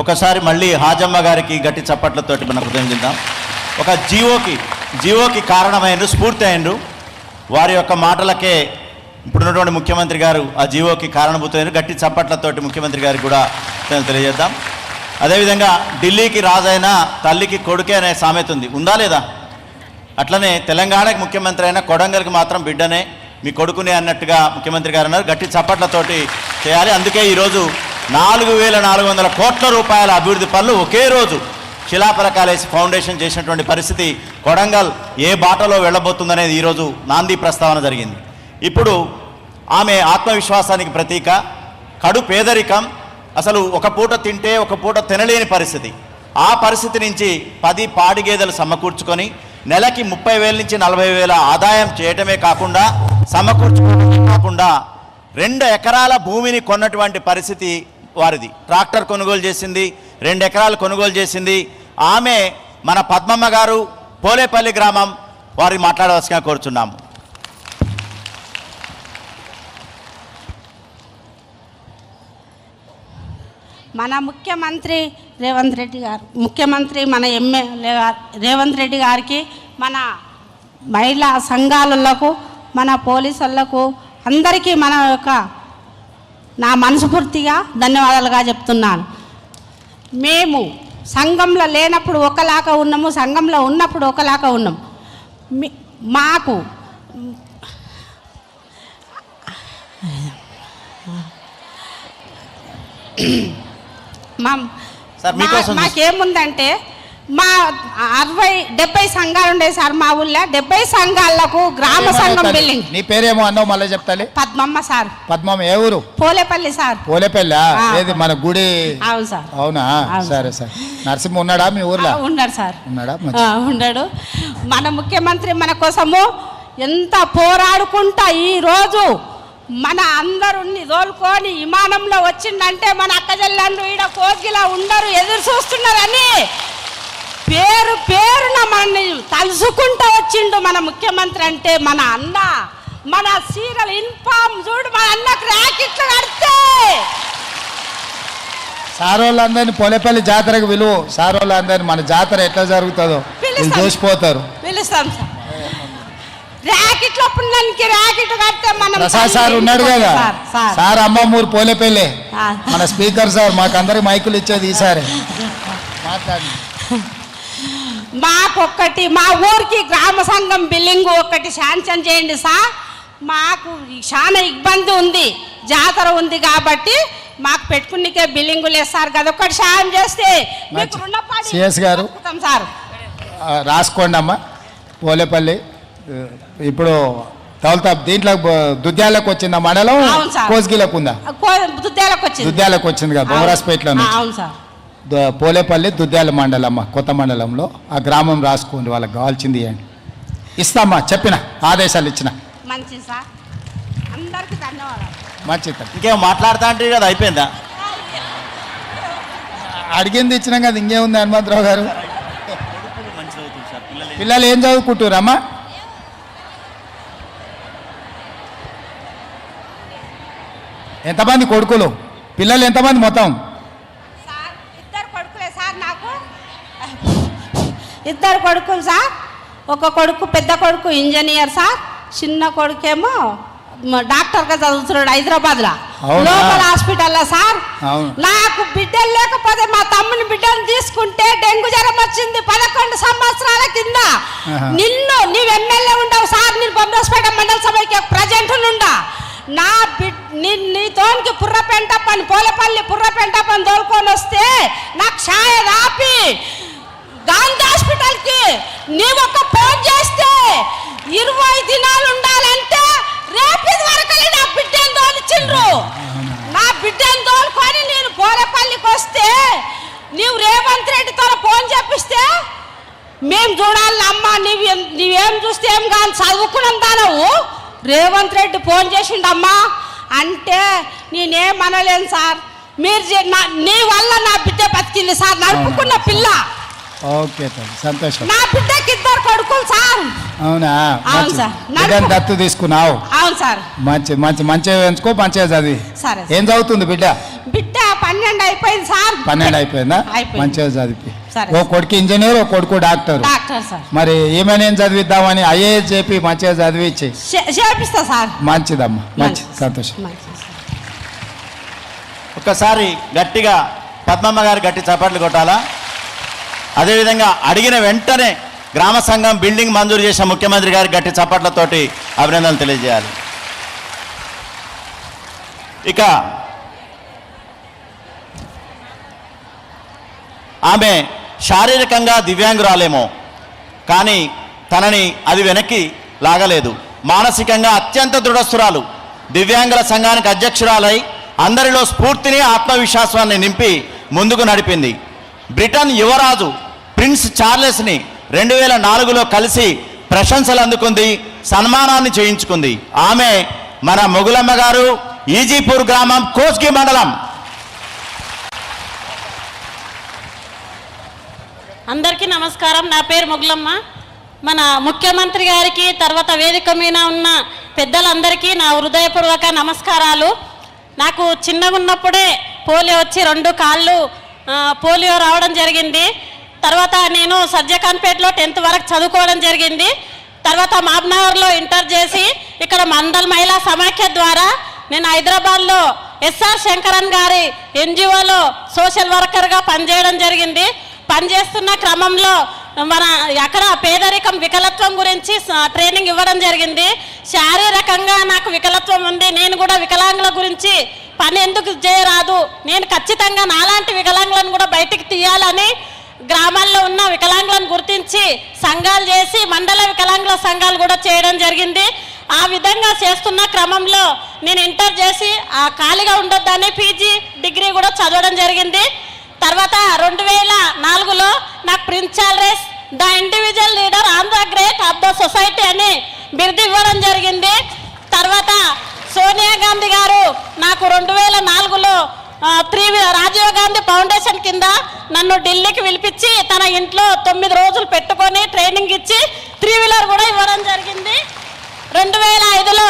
ఒకసారి మళ్ళీ హాజమ్మ గారికి గట్టి చప్పట్లతోటి మనం కృతజ్ఞిద్దాం. ఒక జీవోకి కారణమైనరు, స్ఫూర్తి అయినరు. వారి యొక్క మాటలకే ఇప్పుడున్నటువంటి ముఖ్యమంత్రి గారు ఆ జీవోకి కారణభూతమైన గట్టి చప్పట్లతోటి ముఖ్యమంత్రి గారికి కూడా తెలియజేద్దాం. అదేవిధంగా ఢిల్లీకి రాజైన తల్లికి కొడుకే అనే సామెత ఉందా లేదా? అట్లనే తెలంగాణకి ముఖ్యమంత్రి అయినా కొడంగల్కి మాత్రం బిడ్డనే, మీ కొడుకునే అన్నట్టుగా ముఖ్యమంత్రి గారు అన్నారు. గట్టి చప్పట్లతోటి చేయాలి. అందుకే ఈరోజు 4,400 కోట్ల రూపాయల అభివృద్ధి పనులు ఒకే రోజు శిలాఫలకాలేసి ఫౌండేషన్ చేసినటువంటి పరిస్థితి. కొడంగల్ ఏ బాటలో వెళ్ళబోతుందనేది ఈరోజు నాంది ప్రస్తావన జరిగింది. ఇప్పుడు ఆమె ఆత్మవిశ్వాసానికి ప్రతీక. కడు పేదరికం, అసలు ఒక పూట తింటే ఒక పూట తినలేని పరిస్థితి. ఆ పరిస్థితి నుంచి 10 పాడి గేదెలు సమకూర్చుకొని నెలకి 30,000 నుంచి 40,000 ఆదాయం చేయటమే కాకుండా సమకూర్చుకోవడమే కాకుండా 2 ఎకరాల భూమిని కొన్నటువంటి పరిస్థితి వారిది. ట్రాక్టర్ కొనుగోలు చేసింది, 2 ఎకరాలు కొనుగోలు చేసింది. ఆమె మన పద్మమ్మ గారు, పోలేపల్లి గ్రామం వారి మాట్లాడవలసిగా కోరుచున్నాము. మన ముఖ్యమంత్రి రేవంత్ రెడ్డి గారు, ముఖ్యమంత్రి మన ఎమ్మెల్యే రేవంత్ రెడ్డి గారికి, మన మహిళా సంఘాలకు, మన పోలీసులకు అందరికీ మన యొక్క నా మనస్ఫూర్తిగా ధన్యవాదాలుగా చెప్తున్నాను. మేము సంఘంలో లేనప్పుడు ఒకలాగా ఉన్నాము, సంఘంలో ఉన్నప్పుడు ఒకలాగా ఉన్నాము. మాకు మాకేముందంటే మా 60-70 సంఘాలు ఉండే సార్ మా ఊళ్ళో. 70 సంఘాలకు గ్రామ సంఘం బిల్డింగ్. నీ పేరేమో అన్నావు మళ్ళీ చెప్తాలి. పద్మమ్మ సార్. పద్మమ్మ ఏ ఊరు? పోలేపల్లి సార్. పోలేపల్లి ఏది మన గుడి? అవును సార్. అవునా? సరే సార్. నరసింహ ఉన్నాడా మీ ఊర్లో? ఉన్నాడు సార్. ఉన్నాడా? ఉన్నాడు. మన ముఖ్యమంత్రి మన కోసము ఎంత పోరాడుకుంటా ఈ రోజు మన అందరుని తోలుకొని విమానంలో వచ్చిందంటే మన అక్కజల్లండ్రు ఈడ కోగిలా ఉండరు, ఎదురు చూస్తున్నారని పేరున మనల్ని తలుసుకుంటూ వచ్చిండు మన ముఖ్యమంత్రి. అంటే మన అన్న, మన సీరియల్ ఇన్ఫామ్ చూడు, మన అన్నకు ర్యాకెట్లు కడితే సార్ వాళ్ళందరినీ పోలేపల్లి జాతరకు విలువ. సార్ వాళ్ళందరినీ మన జాతర ఎట్లా జరుగుతుందో చూసిపోతారు. పిలుస్తాం సార్. ర్యాకెట్లు పుణ్యానికి ర్యాకెట్ కడితే మన ప్రసాద్ సార్ ఉన్నాడు కదా సార్, అమ్మమ్మూరు పోలేపల్లి మన స్పీకర్ సార్, మాకందరికి మైకులు ఇచ్చేది ఈసారి. మాట్లాడి మాకొక్కటి మా ఊరికి గ్రామ సంఘం బిల్డింగ్ ఒకటి శాంక్షన్ చేయండి సార్. మాకు చాలా ఇబ్బంది ఉంది, జాతర ఉంది కాబట్టి మాకు పెట్టుకునికే బిల్డింగ్ లేదు సార్. కదా ఒకటి సాయం చేస్తే సిఎస్ గారు సార్ రాసుకోండి అమ్మా. పోలేపల్లి ఇప్పుడు తౌలతా దీంట్లో దుద్యాలకు వచ్చిందా మండలం? కోస్గిలకు ఉందా? దుద్యాలకు వచ్చింది కదా బొమ్మరాజపేటలో. పోలేపల్లి దుద్యాల మండలమ్మ, కొత్త మండలంలో. ఆ గ్రామం రాసుకోండి, వాళ్ళకి కావాల్సింది ఇవ్వండి. ఇస్తామ్మా, చెప్పిన ఆదేశాలు ఇచ్చిన. మంచిది సార్, అందరికీ ధన్యవాదాలు. మంచిది. ఇంకేం మాట్లాడుతా అంటే కదా అయిపోయిందా? అడిగింది ఇచ్చినాం కదా, ఇంకేముంది హనుమంతరావు గారు? పిల్లలు ఏం చదువుకుంటురమ్మా? ఎంతమంది కొడుకులు? పిల్లలు ఎంతమంది మొత్తం? ఇద్దరు కొడుకులు సార్. ఒక కొడుకు పెద్ద కొడుకు ఇంజనీర్ సార్, చిన్న కొడుకేమో డాక్టర్గా చదువుతున్నాడు హైదరాబాద్లో లోకల్ హాస్పిటల్లో సార్. నాకు బిడ్డలు లేకపోతే మా తమ్ముని బిడ్డను తీసుకుంటే డెంగ్యూ జ్వరం వచ్చింది 11 సంవత్సరాల కింద. నీవు ఎమ్మెల్యే ఉండవు సార్, నేను బొమ్మరాజపేట మండల సభకి ప్రజెంట్ నుండా. నా నీతోనికి పుర్రపెంట పని పోలపల్లి పుర్రపెంట పని తోలుకొని వస్తే నాకు ఛాయ రాపి గాంధీ హాస్పిటల్కి నీవు ఒక ఫోన్ చేస్తే 20 దినాలు ఉండాలంటే రేపు వరకు నా బిడ్డను తోలిచిండ్రు. నా బిడ్డను తోలుకొని నేను పోలపల్లికి వస్తే నీవు రేవంత్ రెడ్డితో ఫోన్ చెప్పిస్తే మేము చూడాలి అమ్మ, నీవేం చూస్తే ఏం కానీ చదువుకున్నాం నువ్వు. రేవంత్ రెడ్డి ఫోన్ చేసిండమ్మా అంటే నేనేమనలేను సార్. మీరు నీ వల్ల నా బిడ్డ బతికింది సార్, నడుపుకున్న పిల్ల. ఓకే సంతోషం. నా బిడ్డకి 2 కొడుకులు సార్. అవునా? అవును సార్. దత్తు తీసుకున్నావు? అవును సార్. మంచిగా ఎంచుకో, మంచిగా చదివి. సరే. ఏం చదువుతుంది బిడ్డ? బిడ్డ 12 అయిపోయింది సార్. 12 అయిపోయిందా? మంచిగా చదివి. ఓ కొడుకు ఇంజనీర్, ఓ కొడుకు డాక్టర్. సార్. మరి ఏమైనా ఏం చదివిద్దామని ఐఏఎస్ చెప్పి మంచిగా చదివించి చేపిస్తా సార్. మంచిదమ్మా, మంచి సంతోషం. ఒక్కసారి గట్టిగా పద్మమ్మ గారు గట్టి చప్పట్లు కొట్టాలా? అదేవిధంగా అడిగిన వెంటనే గ్రామ సంఘం బిల్డింగ్ మంజూరు చేసిన ముఖ్యమంత్రి గారి గట్టి చప్పట్లతోటి అభినందనలు తెలియజేయాలి. ఇక ఆమె శారీరకంగా దివ్యాంగురాలేమో కానీ తనని అది వెనక్కి లాగలేదు. మానసికంగా అత్యంత దృఢస్తురాలు. దివ్యాంగుల సంఘానికి అధ్యక్షురాలై అందరిలో స్ఫూర్తిని ఆత్మవిశ్వాసాన్ని నింపి ముందుకు నడిపింది. బ్రిటన్ యువరాజు ప్రిన్స్ చార్లెస్ని 2004లో కలిసి ప్రశంసలు అందుకుంది, సన్మానాన్ని చేయించుకుంది. ఆమె మన మొగులమ్మ గారు, ఈజీపూర్ గ్రామం, కోస్గి మండలం. అందరికీ నమస్కారం. నా పేరు మొగులమ్మ. మన ముఖ్యమంత్రి గారికి, తర్వాత వేదిక మీద ఉన్న పెద్దలందరికీ నా హృదయపూర్వక నమస్కారాలు. నాకు చిన్నగా ఉన్నప్పుడే పోలియో వచ్చి 2 కాళ్ళు పోలియో రావడం జరిగింది. తర్వాత నేను సజ్జకాన్పేటలో 10th వరకు చదువుకోవడం జరిగింది. తర్వాత మహబూబ్నగర్లో ఇంటర్ చేసి ఇక్కడ మండల్ మహిళా సమాఖ్య ద్వారా నేను హైదరాబాద్లో ఎస్ఆర్ శంకరన్ గారి ఎన్జిఓలో సోషల్ వర్కర్గా పనిచేయడం జరిగింది. పనిచేస్తున్న క్రమంలో మన అక్కడ పేదరికం, వికలత్వం గురించి ట్రైనింగ్ ఇవ్వడం జరిగింది. శారీరకంగా నాకు వికలత్వం ఉంది, నేను కూడా వికలాంగుల గురించి పని ఎందుకు చేయరాదు, నేను ఖచ్చితంగా నాలాంటి వికలాంగులను కూడా బయటికి తీయాలని గ్రామాల్లో ఉన్న వికలాంగులను గుర్తించి సంఘాలు చేసి మండల వికలాంగుల సంఘాలు కూడా చేయడం జరిగింది. ఆ విధంగా చేస్తున్న క్రమంలో నేను ఇంటర్ చేసి ఖాళీగా ఉండొద్దని పీజీ డిగ్రీ కూడా చదవడం జరిగింది. తర్వాత 2004లో నాకు prince Charles the individual leader on the great of the society అని బిరుదు ఇవ్వడం జరిగింది. తర్వాత సోనియా గాంధీ గారు నాకు 2004లో రాజీవ్ గాంధీ ఫౌండేషన్ కింద నన్ను ఢిల్లీకి పిలిపించి తన ఇంట్లో 9 రోజులు పెట్టుకొని ట్రైనింగ్ ఇచ్చి 3-వీలర్ కూడా ఇవ్వడం జరిగింది. 2005లో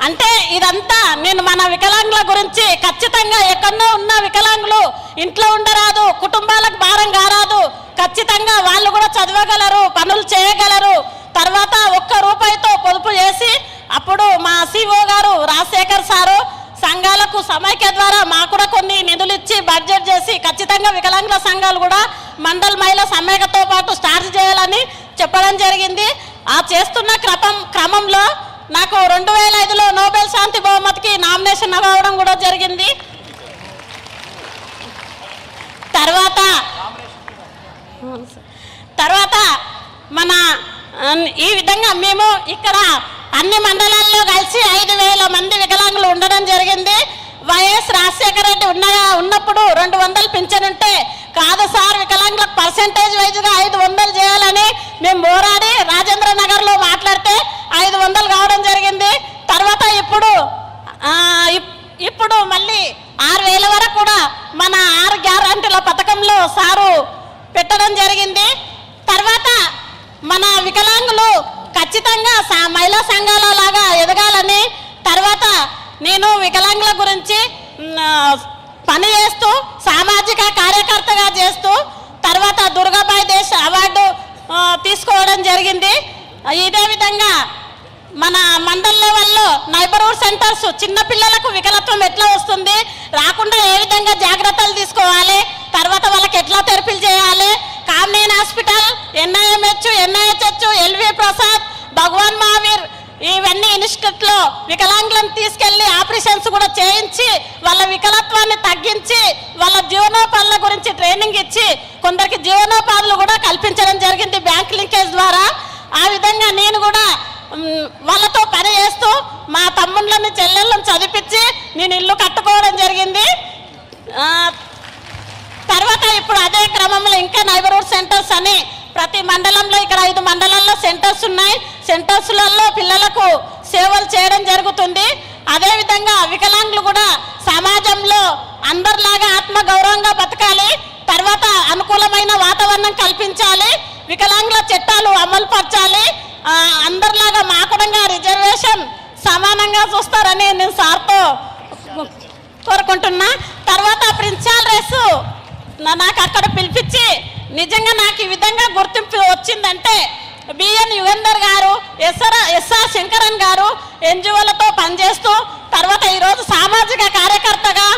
అంటే ఇదంతా నేను మన వికలాంగుల గురించి ఖచ్చితంగా ఎక్కడో ఉన్న వికలాంగులు ఇంట్లో ఉండరాదు, కుటుంబాలకు భారం కారాదు, ఖచ్చితంగా వాళ్ళు కూడా చదవగలరు, పనులు చేయగలరు. తర్వాత 1 రూపాయితో పొదుపు చేసి అప్పుడు మా సిఓ గారు రాజశేఖర్ సారు సంఘాలకు సమైక్య ద్వారా మాకు కూడా కొన్ని నిధులు ఇచ్చి బడ్జెట్ చేసి ఖచ్చితంగా వికలాంగుల సంఘాలు కూడా మండల్ మహిళా సమైక్యతో పాటు స్టార్ట్ చేయాలని చెప్పడం జరిగింది. ఆ చేస్తున్న క్రమంలో నాకు 2005లో నోబెల్ శాంతి బహుమతికి నామినేషన్ అవ్వడం కూడా జరిగింది. తర్వాత మన ఈ విధంగా మేము ఇక్కడ అన్ని మండలాల్లో కలిసి 5,000 మంది వికలాంగులు ఉండడం జరిగింది. వైఎస్ రాజశేఖర రెడ్డి ఉన్నప్పుడు 200 పింఛన్ ఉంటే కాదు సార్, వికలాంగులకు పర్సెంటేజ్ వైజ్గా 500 చేయాలని మేము పోరాడి రాజేంద్ర నగర్లో మాట్లాడితే 500 కావడం జరిగింది. తర్వాత ఇప్పుడు మళ్ళీ 6,000 వరకు కూడా మన 6 గ్యారంటీల పథకంలో సారు పెట్టడం జరిగింది. తర్వాత మన వికలాంగులు ఖచ్చితంగా మహిళా సంఘాల లాగా ఎదగాలని, తర్వాత నేను వికలాంగుల గురించి పని చేస్తూ సామాజిక కార్యకర్తగా చేస్తూ తర్వాత దుర్గాబాయి దేశ్ అవార్డు తీసుకోవడం జరిగింది. ఇదే విధంగా మన మండల్ లెవెల్లో నైబర్హుడ్ సెంటర్స్ చిన్న పిల్లలకు వికలత్వం ఎట్లా వస్తుంది, రాకుండా ఏ విధంగా జాగ్రత్తలు తీసుకోవాలి, తర్వాత వాళ్ళకి ఎట్లా థెరపీలు చేయాలి, Kamineni hospital, NIMH, NIHH, LV Prasad, Bhagwan Mahavir ఇవన్నీ ఇన్స్టిట్యూట్లో వికలాంగులను తీసుకెళ్లి ఆపరేషన్స్ కూడా చేయించి వాళ్ళ వికలత్వాన్ని తగ్గించి వాళ్ళ జీవనోపాధుల గురించి ట్రైనింగ్ ఇచ్చి కొందరికి జీవనోపాధులు కూడా కల్పించడం జరిగింది బ్యాంక్ లింకేజ్ ద్వారా. ఆ విధంగా నేను కూడా వాళ్ళతో పని చేస్తూ మా తమ్ముళ్ళని చెల్లెళ్ళని చదివించి నేను ఇల్లు కట్టుకోవడం జరిగింది. తర్వాత ఇప్పుడు అదే క్రమంలో ఇంకా నైబర్హుడ్ సెంటర్స్ అని ప్రతి మండలంలో ఇక్కడ 5 మండలాల్లో సెంటర్స్ ఉన్నాయి. సెంటర్స్లలో పిల్లలకు సేవలు చేయడం జరుగుతుంది. అదేవిధంగా వికలాంగులు కూడా సమాజంలో అందరిలాగా ఆత్మగౌరవంగా బతకాలి, తర్వాత అనుకూలమైన వాతావరణం కల్పించాలి, వికలాంగుల చట్టాలు అమలు పరచాలి, అందరిలాగా మాకుడంగా రిజర్వేషన్ సమానంగా చూస్తారని నేను సార్తో కోరుకుంటున్నా. తర్వాత ప్రిన్సిపాల్ రేసు నాకు అక్కడ పిలిపించి నిజంగా నాకు ఈ విధంగా గుర్తింపు వచ్చిందంటే బిఎన్ యుగంధర్ గారు, ఎస్ఆర్ శంకరన్ గారు NGOలతో పనిచేస్తూ తర్వాత ఈరోజు సామాజిక కార్యకర్తగా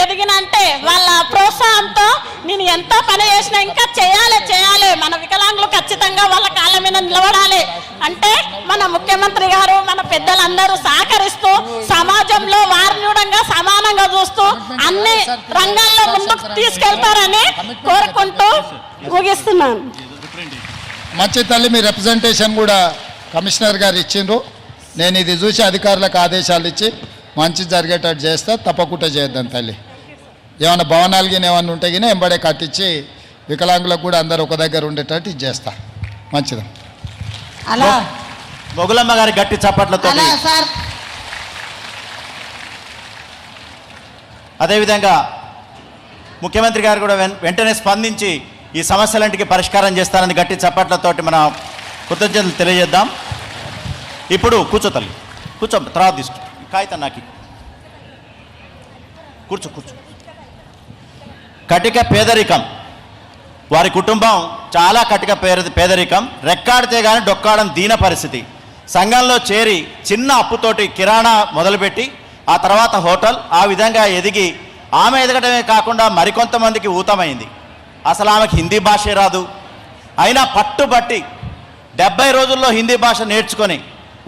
ఎదిగినంటే వాళ్ళ ప్రోత్సాహంతో నేను ఎంతో పని చేసినా ఇంకా చేయాలి మన వికలాంగులు ఖచ్చితంగా వాళ్ళ కాళ్ళ మీద నిలబడాలి అంటే మన ముఖ్యమంత్రి గారు మన పెద్దలందరూ సహకరిస్తూ సమాజంలో వారిని సమానంగా చూస్తూ అన్ని రంగాల్లో ముందుకు తీసుకెళ్తారని కోరుకుంటూ ముగిస్తున్నాను. మంచి తల్లి, మీ రిప్రజెంటేషన్ కూడా కమిషనర్ గారు ఇచ్చిండ్రు. నేను ఇది చూసి అధికారులకు ఆదేశాలు ఇచ్చి మంచి జరిగేటట్టు చేస్తా, తప్పకుండా చేద్దాం తల్లి. ఏమైనా భవనాలు గిన ఏమన్నా ఉంటే గిన ఎంబడే కట్టించి వికలాంగులకు కూడా అందరు ఒక దగ్గర ఉండేటట్టు ఇది చేస్తా. మంచిది. అలా మొగులమ్మ గారి గట్టి చప్పట్లతో సార్. అదేవిధంగా ముఖ్యమంత్రి గారు కూడా వెంటనే స్పందించి ఈ సమస్యలంటికి పరిష్కారం చేస్తారని గట్టి చప్పట్లతోటి మన కృతజ్ఞతలు తెలియజేద్దాం. ఇప్పుడు కూర్చో తల్లి, కూర్చో, తర్వాత తీసుకో కాగితం నాకు కూర్చో. కటిక పేదరికం, వారి కుటుంబం చాలా కటిక పేదరికం, రెక్కాడితే కానీ డొక్కాడం దీన పరిస్థితి. సంఘంలో చేరి చిన్న అప్పుతోటి కిరాణా మొదలుపెట్టి ఆ తర్వాత హోటల్, ఆ విధంగా ఎదిగి ఆమె ఎదగడమే కాకుండా మరికొంతమందికి ఊతమైంది. అసలు ఆమెకు హిందీ భాషే రాదు, అయినా పట్టుబట్టి 70 రోజుల్లో హిందీ భాష నేర్చుకొని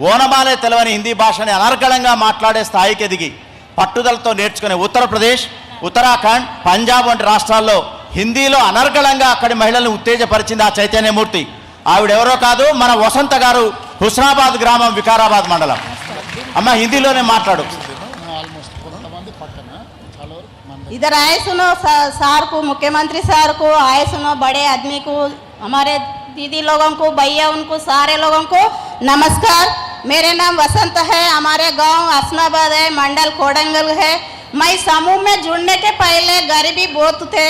ఓనమాలే తెలవని హిందీ భాషని అనర్గళంగా మాట్లాడే స్థాయికి ఎదిగి పట్టుదలతో నేర్చుకుని ఉత్తరప్రదేశ్, ఉత్తరాఖండ్, పంజాబ్ వంటి రాష్ట్రాల్లో హిందీలో అనర్గళంగా అక్కడి మహిళలను ఉత్తేజపరిచింది ఆ చైతన్యమూర్తి. ఆవిడెవరో కాదు, మన వసంత గారు, హుస్నాబాద్ గ్రామం, వికారాబాద్ మండలం. అమ్మ హిందీలోనే మాట్లాడు. इधर आए सुनो सार को, मुख्यमंत्री सार को आए सुनो, बड़े आदमी को, हमारे दीदी लोगों को, भैया उनको, सारे लोगों को नमस्कार। मेरे नाम वसंत है, हमारे गांव हसनाबाद है, मंडल कोडंगल है। मैं समूह में जुड़ने के पहले गरीबी बहुत थे,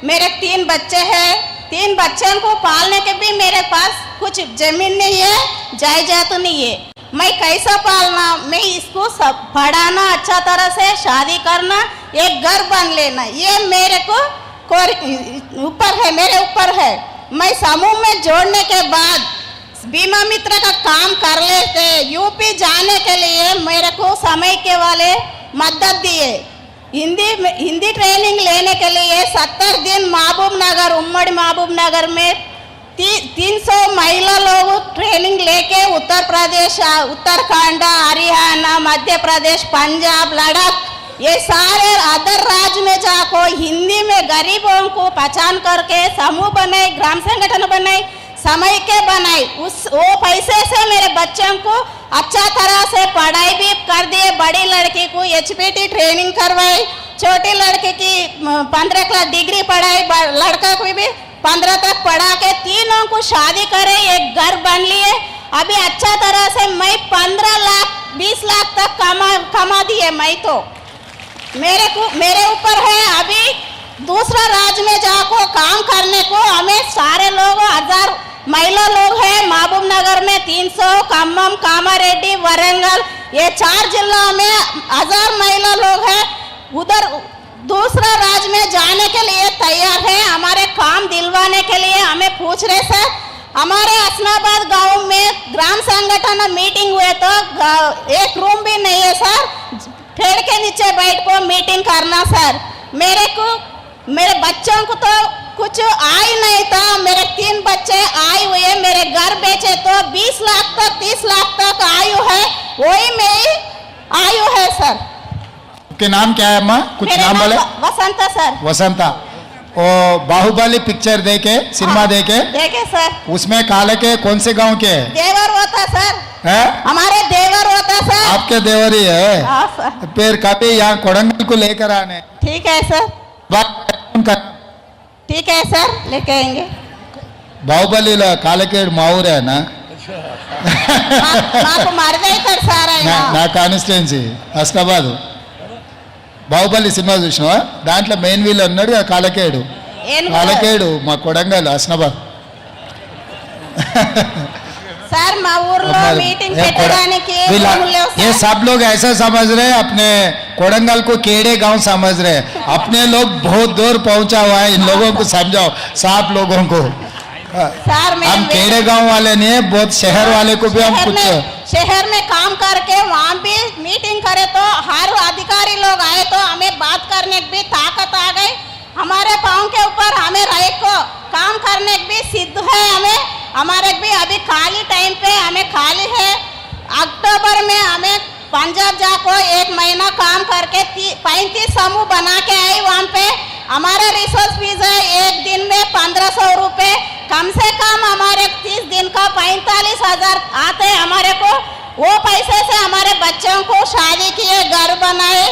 मेरे 3 बच्चे हैं, 3 बच्चों को पालने के भी मेरे पास कुछ जमीन नहीं है, जायदाद नहीं है। मैं कैसा पालना, मैं इसको सब पढ़ाना, अच्छा तरह से शादी करना, एक घर बन लेना, ये मेरे को ऊपर है, मेरे ऊपर है। मैं समूह में जोड़ने के बाद बीमा मित्र का काम कर लेते, यूपी जाने के लिए मेरे को समय के वाले मदद दिए। हिंदी ट्रेनिंग लेने के लिए 70 दिन महबूब नगर, उम्मड़ी महबूब नगर में 300 महिला लोग ट्रेनिंग लेके उत्तर प्रदेश, उत्तराखंड, हरियाणा, मध्य प्रदेश, पंजाब, लद्दाख, ये सारे अदर राज्य में जाको हिंदी में गरीबों को पहचान करके समूह बनाए, ग्राम संगठन बनाए, समय के बनाए। वो पैसे से मेरे बच्चों को अच्छा तरह से पढ़ाई भी कर दिए। बड़ी लड़की को HPT ट्रेनिंग करवाई, छोटी लड़की की 15 क्लास डिग्री पढ़ाई, लड़का को भी 15 तक पढ़ा के तीनों को शादी करे, एक घर बन लिए। अभी अच्छा तरह से मैं 15 लाख 20 लाख तक कमा दिए। मैं तो मेरे ऊपर है। अभी दूसरा राज्य में जाको काम करने को हमें सारे लोग 1000 महिला लोग हैं। महबूब नगर में 300, खम्मम, कामारेड्डी, वरंगल, ये 4 जिला में 1000 महिला लोग हैं। उधर दूसरा राज्य में जाने के लिए तैयार है। हमारे काम दिलवाने के लिए हमें पूछ रहे सर, हमारे हसनाबाद गांव में ग्राम संगठन मीटिंग हुए तो एक रूम भी नहीं है सर, पेड़ के नीचे बैठ को मीटिंग करना सर। मेरे बच्चों को तो कुछ आय नहीं था, मेरे 3 बच्चे आए हुए, मेरे घर बेचे तो 20 लाख तक 30 लाख तक आयु है, वही मेरी आयु है सर। आपके नाम क्या है अम्मा, कुछ मेरा नाम बोले? वसंता सर। वसंता, ओ बाहुबली पिक्चर देखे, सिनेमा देखे? देखे सर। उसमें काले के कौन से गांव के है? देवर होता सर, है? हमारे देवर होता सर। आपके देवर ही है? हाँ सर। फिर कभी यहाँ कोडंगल को लेकर आने। ठीक है सर, ठीक है सर, लेके आएंगे। बाहुबली कालकेड माऊर है ना? మాకు మరదే ఇక్కడ సార్ ఆయన. నా కాన్స్టిట్యున్సీ హస్నాబాద్. బాహుబలి సినిమా చూసినావా? దాంట్లో మెయిన్ వీల్ అన్నాడు కాలకేడు. కాలకేడు మా కొడంగల్ హస్నాబాద్. सर మా ఊర్లో మీటింగ్ పెట్టడానికి ये सब लोग ऐसा समझ रहे अपने कोडंगल को केड़े गांव समझ रहे, अपने लोग बहुत दूर पहुंचा हुआ है, इन लोगों को समझाओ, साफ लोगों को। सर हम केड़े गांव वाले नहीं है, बहुत शहर वाले को भी हम कुछ शहर में काम करके वहाँ भी मीटिंग करे तो हर अधिकारी लोग आए तो हमें बात करने की भी ताकत आ गई, हमारे पाँव के ऊपर हमें रह को काम करने की भी सिद्ध है। हमारे भी अभी खाली टाइम पे हमें खाली है, अक्टूबर में हमें पंजाब जाको 1 महीना काम करके 35 समूह बना के आई, वहाँ पे हमारा रिसोर्स फीस है 1 दिन में 1500 रुपये, कम से कम हमारे 30 दिन का 45,000 आते हमारे को। वो पैसे से हमारे बच्चों को शादी किए, घर बनाए,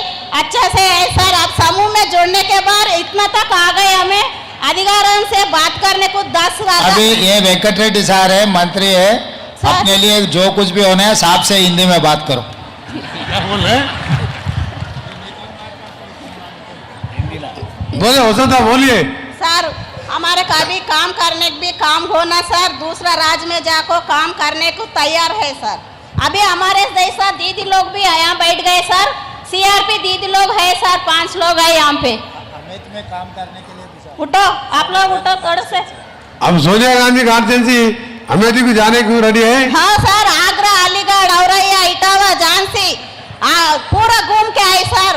अच्छे से है सर। अब समूह में जुड़ने के बाद इतना तक आ गए, हमें अधिकारियों से बात करने को 10 अभी ये वेंकट रेड्डी साहब है, मंत्री है, अपने लिए जो कुछ भी होना है साहब से हिंदी में बात करो। क्या बोल रहे? बोले वसंता बोलिए। सर हमारे का भी काम करने भी काम होना सर, दूसरा राज्य में जाकर काम करने को तैयार है सर। अभी हमारे जैसा दीदी लोग भी यहाँ बैठ गए सर, सीआरपी दीदी लोग है सर, 5 लोग है यहाँ पे। में काम करने के लिए उठो आप लोग, उठो थोड़े से। अब सोनिया गांधी कॉन्स्टिट्यूंसी अमेठी को जाने को रेडी है? हाँ सर, आगरा, अलीगढ़, औरैया, इटावा, झांसी पूरा घूम के आए सर।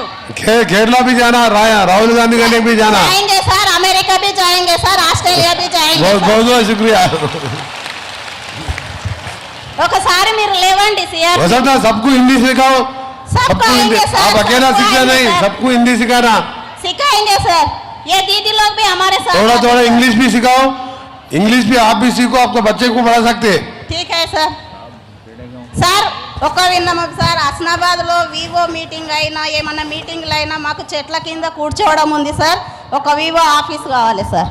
केरला भी जाना, राहुल गांधी गाने भी जाना, जाएंगे सर, अमेरिका भी जाएंगे सर, ऑस्ट्रेलिया भी जाएंगे। बहुत बहुत शुक्रिया। ఒకసారి మీరు లేవండి సిఆర్। वसंता सबको हिंदी सिखाओ, सबको हिंदी सर, आप अकेला सीखना नहीं, सबको हिंदी सिखाना। सिखाएंगे सर, ये दीदी लोग भी हमारे साथ। थोड़ा थोड़ा इंग्लिश भी सिखाओ, इंग्लिश भी आप भी सीखो, आपके बच्चे को पढ़ा सकते। ठीक है सर। సార్ ఒక విన్నాము సార్, హస్నాబాద్లో వివో మీటింగ్ అయినా ఏమన్నా మీటింగ్లు అయినా మాకు చెట్ల కింద కూర్చోవడం ఉంది సార్, ఒక వివో ఆఫీస్ కావాలి సార్।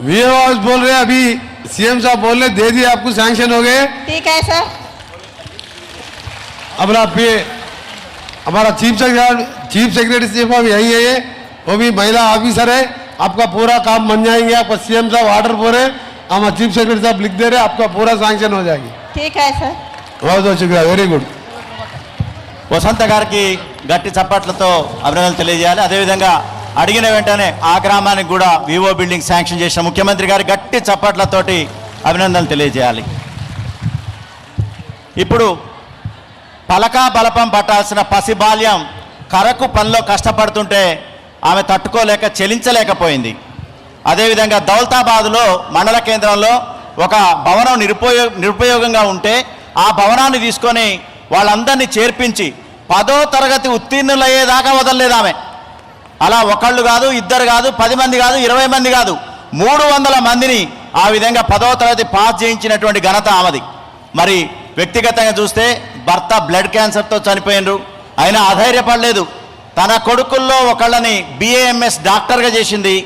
वीओ हाउस बोल रहे हैं, अभी सीएम साहब बोल रहे दे दिए आपको, सैंक्शन हो गए। ठीक है सर। अब हमारा चीफ सेक्रेटरी साहब यही है, वो भी महिला ऑफिसर है, आपका पूरा काम बन जाएंगे। आपका सीएम साहब ऑर्डर बोले, हमारा चीफ सेक्रेटरी साहब लिख दे रहे, आपका पूरा सैंक्शन हो जाएगी। ठीक है सर। बहुत बहुत शुक्रिया, वेरी गुड। వసంత గారికి గట్టి చప్పట్లతో అభినందనలు తెలియజేయాలి. అదేవిధంగా అడిగిన వెంటనే ఆ గ్రామానికి కూడా వివో బిల్డింగ్ శాంక్షన్ చేసిన ముఖ్యమంత్రి గారి గట్టి చప్పట్లతోటి అభినందనలు తెలియజేయాలి. ఇప్పుడు పలకా బలపం పట్టాల్సిన పసిబాల్యం కరకు పనిలో కష్టపడుతుంటే ఆమె తట్టుకోలేక చెలించలేకపోయింది. అదేవిధంగా దౌలతాబాద్లో మండల కేంద్రంలో ఒక భవనం నిరుపయోగంగా ఉంటే ఆ భవనాన్ని తీసుకొని వాళ్ళందరినీ చేర్పించి 10వ తరగతి ఉత్తీర్ణులయ్యేదాకా వదలలేదు ఆమె. అలా ఒకళ్ళు కాదు, ఇద్దరు కాదు, 10 మంది కాదు, 20 మంది కాదు, 300 మందిని ఆ విధంగా 10వ తరగతి పాస్ చేయించినటువంటి ఘనత ఆమెది. మరి వ్యక్తిగతంగా చూస్తే భర్త బ్లడ్ క్యాన్సర్తో చనిపోయినరు, అయినా అధైర్యపడలేదు. తన కొడుకుల్లో ఒకళ్ళని BAMS డాక్టర్గా చేసింది.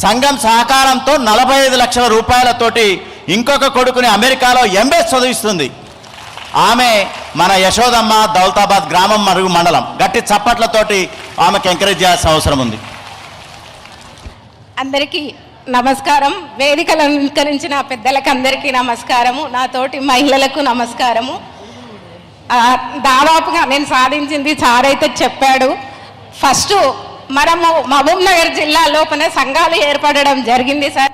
సంఘం సహకారంతో 45 లక్షల రూపాయలతోటి ఇంకొక కొడుకుని అమెరికాలో MBA చదివిస్తుంది. ఆమె మన యశోదమ్మ, దౌలతాబాద్ గ్రామం మరియు మండలం. గట్టి చప్పట్లతోటి ఆమెకు ఎంకరేజ్ చేయాల్సిన అవసరం ఉంది. అందరికీ నమస్కారం, వేదికలు అలంకరించిన పెద్దలకు అందరికీ నమస్కారము, నా తోటి మహిళలకు నమస్కారము. దాదాపుగా నేను సాధించింది సారైతే చెప్పాడు. ఫస్ట్ మనము మహబూబ్ నగర్ జిల్లా లోపల సంఘాలు ఏర్పడడం జరిగింది సార్.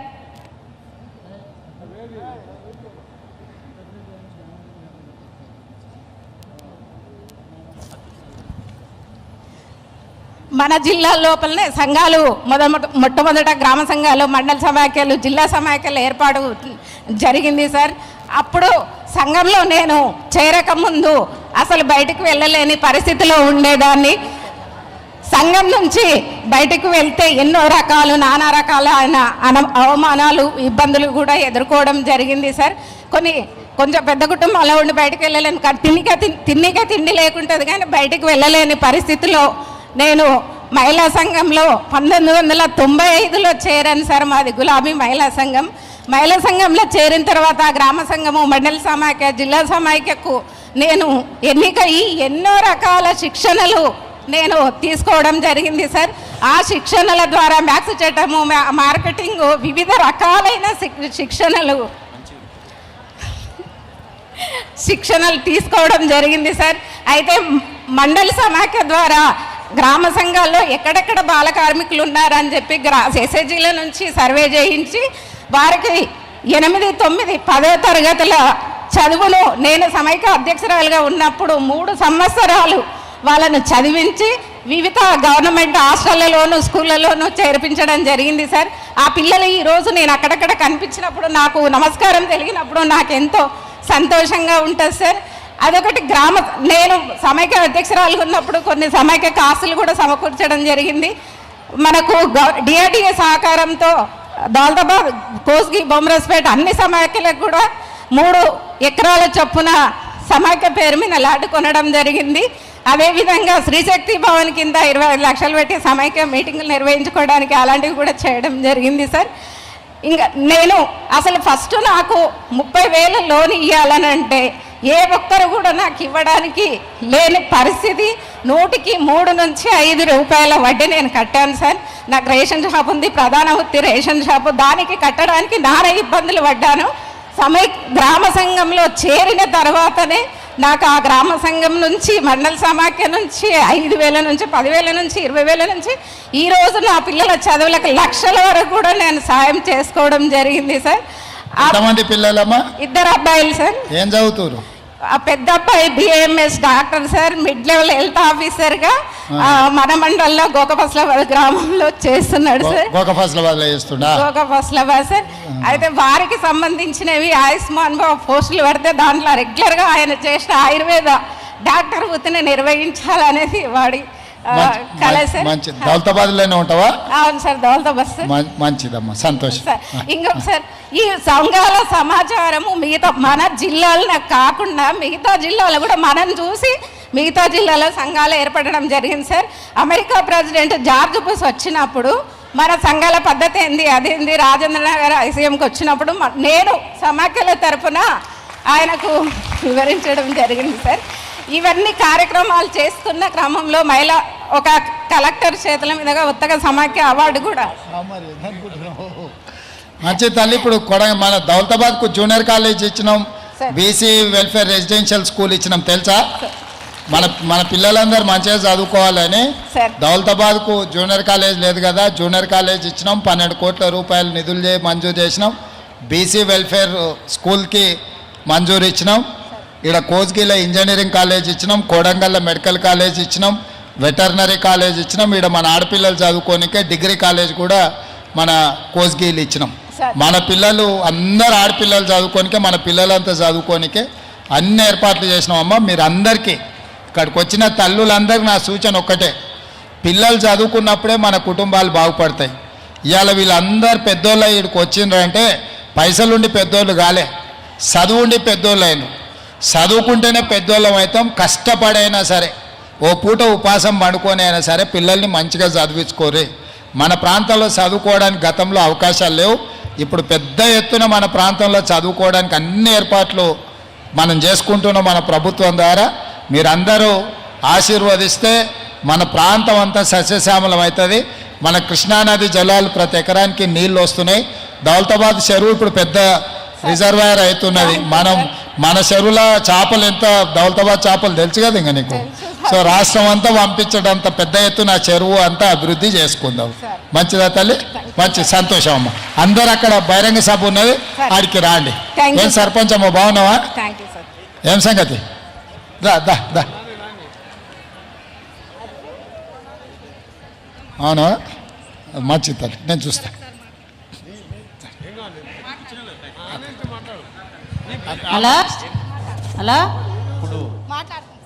మన జిల్లా లోపలనే సంఘాలు మొట్టమొదట గ్రామ సంఘాలు, మండల సమాఖ్యలు, జిల్లా సమాఖ్యలు ఏర్పాటు జరిగింది సార్. అప్పుడు సంఘంలో నేను చేరక ముందు అసలు బయటకు వెళ్ళలేని పరిస్థితిలో ఉండేదాన్ని. సంఘం నుంచి బయటకు వెళ్తే ఎన్నో రకాలు నానా రకాలైన అవమానాలు, ఇబ్బందులు కూడా ఎదుర్కోవడం జరిగింది సార్. కొంచెం పెద్ద కుటుంబంలో ఉండి బయటకు వెళ్ళలేను, తిన్నిక తిండి లేకుంటుంది కానీ బయటకు వెళ్ళలేని పరిస్థితిలో నేను మహిళా సంఘంలో 1995లో చేరాను సార్. మాది గులాబీ మహిళా సంఘం. మహిళా సంఘంలో చేరిన తర్వాత గ్రామ సంఘము, మండల సమాఖ్య, జిల్లా సమాఖ్యకు నేను ఎన్నికయి ఎన్నో రకాల శిక్షణలు నేను తీసుకోవడం జరిగింది సార్. ఆ శిక్షణల ద్వారా మ్యాథ్స్ చట్టము, మార్కెటింగ్, వివిధ రకాలైన శిక్షణలు తీసుకోవడం జరిగింది సార్. అయితే మండల సమాఖ్య ద్వారా గ్రామ సంఘాల్లో ఎక్కడెక్కడ బాల కార్మికులు ఉన్నారని చెప్పి ఎస్ఐజీల నుంచి సర్వే చేయించి వారికి 8, 9, 10వ తరగతుల చదువును నేను సమైక్య అధ్యక్షురాలుగా ఉన్నప్పుడు 3 సంవత్సరాలు వాళ్ళను చదివించి వివిధ గవర్నమెంట్ హాస్టళ్లలోనూ స్కూళ్ళలోనూ చేర్పించడం జరిగింది సార్. ఆ పిల్లలు ఈరోజు నేను అక్కడక్కడ కనిపించినప్పుడు, నాకు నమస్కారం తెలిగినప్పుడు నాకు ఎంతో సంతోషంగా ఉంటుంది సార్. అదొకటి. నేను సమైక్య అధ్యక్షురాలుగా ఉన్నప్పుడు కొన్ని సమైక్య కాసులు కూడా సమకూర్చడం జరిగింది. మనకు డిఆర్డిఏ సహకారంతో దౌలతాబాద్, కోస్గి, బొమ్మరస్పేట అన్ని సమైక్యలకు కూడా 3 ఎకరాల చొప్పున సమైక్య పేరు మీద ల్యాండ్ కొనడం జరిగింది. అదేవిధంగా శ్రీశక్తి భవన్ కింద 25 లక్షలు పెట్టి సమైక్య మీటింగులు నిర్వహించుకోవడానికి అలాంటివి కూడా చేయడం జరిగింది సార్. ఇంకా నేను అసలు ఫస్ట్ నాకు 30,000 లోన్ ఇవ్వాలనంటే ఏ ఒక్కరు కూడా నాకు ఇవ్వడానికి లేని పరిస్థితి. 100కి 3 నుంచి 5 రూపాయల వడ్డీ నేను కట్టాను సార్. నాకు రేషన్ షాప్ ఉంది, ప్రధాన వృత్తి రేషన్ షాపు. దానికి కట్టడానికి నానా ఇబ్బందులు పడ్డాను. గ్రామ సంఘంలో చేరిన తర్వాతనే నాకు ఆ గ్రామ సంఘం నుంచి, మండల సమాఖ్య నుంచి 5,000 నుంచి 10,000 నుంచి 20,000 నుంచి ఈరోజు నా పిల్లల చదువులకు లక్షల వరకు కూడా నేను సాయం చేసుకోవడం జరిగింది సార్. ఎంతమంది పిల్లలమ్మా? 2 అబ్బాయిలు సార్. ఏం చదువుతారు? ఆ పెద్ద అబ్బాయి BAMS doctor sir, mid level health ఆఫీసర్గా మన మండలంలో గోకఫస్లాబాద్ గ్రామంలో చేస్తున్నాడు సార్. గోకఫస్లాబాద్ సార్. అయితే వారికి సంబంధించినవి ఆయుష్మాన్ పోస్టులు పడితే దాంట్లో రెగ్యులర్గా ఆయన చేసిన ఆయుర్వేద డాక్టర్ వృత్తిని నిర్వహించాలనేది వాడి కళ సార్. దౌలతాబాద్ లోనే ఉంటావా? అవును సార్, దౌలతాబాద్ సార్. మంచిదమ్మా, సంతోషం. ఇంకొక సార్, ఈ సంఘాల సమాచారము మిగతా మన జిల్లాలనే కాకుండా మిగతా జిల్లాలో కూడా మనం చూసి మిగతా జిల్లాలో సంఘాలు ఏర్పడడం జరిగింది sir. America president George bush వచ్చినప్పుడు మన సంఘాల పద్ధతి ఏంది, అదేంది, రాజేంద్ర నగర్ ఐసీఎంకి వచ్చినప్పుడు నేను సమాఖ్యల తరఫున ఆయనకు వివరించడం జరిగింది సార్. ఇవన్నీ కార్యక్రమాలు చేస్తున్న క్రమంలో ఒక కలెక్టర్ చేతుల మీదుగా ఉత్తగ సమాఖ్య అవార్డు కూడా. మంచి తల్లి. ఇప్పుడు మన దౌలతాబాద్కు జూనియర్ కాలేజ్ ఇచ్చినాం, బీసీ వెల్ఫేర్ రెసిడెన్షియల్ స్కూల్ ఇచ్చినాం, తెలుసా? మన పిల్లలందరూ మంచిగా చదువుకోవాలని దౌలతాబాద్కు జూనియర్ కాలేజ్ లేదు కదా, జూనియర్ కాలేజ్ ఇచ్చినాం. 12 కోట్ల రూపాయలు నిధులు మంజూరు చేసినాం. బీసీ వెల్ఫేర్ స్కూల్కి మంజూరు ఇచ్చినాం. ఇక్కడ కోస్గిలో ఇంజనీరింగ్ కాలేజ్ ఇచ్చినాం, కోడంగల్లో మెడికల్ కాలేజ్ ఇచ్చినాం, వెటర్నరీ కాలేజ్ ఇచ్చినాం. ఇక్కడ మన ఆడపిల్లలు చదువుకోనికే డిగ్రీ కాలేజ్ కూడా మన కోస్గిలు ఇచ్చినాం. మన పిల్లలు అందరు ఆడపిల్లలు చదువుకోనికే, మన పిల్లలంతా చదువుకోనికే అన్ని ఏర్పాట్లు చేసినాం. అమ్మ, మీరు అందరికీ ఇక్కడికి వచ్చిన తల్లులందరికీ నా సూచన ఒక్కటే, పిల్లలు చదువుకున్నప్పుడే మన కుటుంబాలు బాగుపడతాయి. ఇవాళ వీళ్ళందరూ పెద్దోళ్ళు ఇక్కడికి వచ్చిండ్రంటే పైసలుండి పెద్దోళ్ళు కాలే, చదువుండి పెద్దోళ్ళు అయిన. చదువుకుంటేనే పెద్దోళ్ళం అవుతాం. కష్టపడైనా సరే, ఓ పూట ఉపాసం పండుకొని అయినా సరే పిల్లల్ని మంచిగా చదివించుకోరు. మన ప్రాంతంలో చదువుకోవడానికి గతంలో అవకాశాలు లేవు. ఇప్పుడు పెద్ద ఎత్తున మన ప్రాంతంలో చదువుకోవడానికి అన్ని ఏర్పాట్లు మనం చేసుకుంటున్నాం మన ప్రభుత్వం ద్వారా. మీరందరూ ఆశీర్వదిస్తే మన ప్రాంతం అంతా సస్యశ్యామలం అవుతుంది. మన కృష్ణానది జలాలు ప్రతి ఎకరానికి నీళ్ళు వస్తున్నాయి. దౌలతాబాద్ చెరువు ఇప్పుడు పెద్ద రిజర్వాయర్ అవుతున్నది. మన చెరువుల చేపలు ఎంత, దౌలతాబాద్ చేపలు తెలుసు కదా ఇంకా నీకు. సో రాష్ట్రం అంతా పంపించడంత పెద్ద ఎత్తున చెరువు అంతా అభివృద్ధి చేసుకుందాం. మంచిదా తల్లి? మంచి సంతోషం అమ్మ. అందరు అక్కడ బహిరంగ సభ ఉన్నది, ఆడికి రాండి. ఏం సర్పంచ్ అమ్మ, బాగున్నావా? ఏం సంగతి? దా దా దా అవునా మంచి తల్లి, నేను చూస్తా. హలో హలో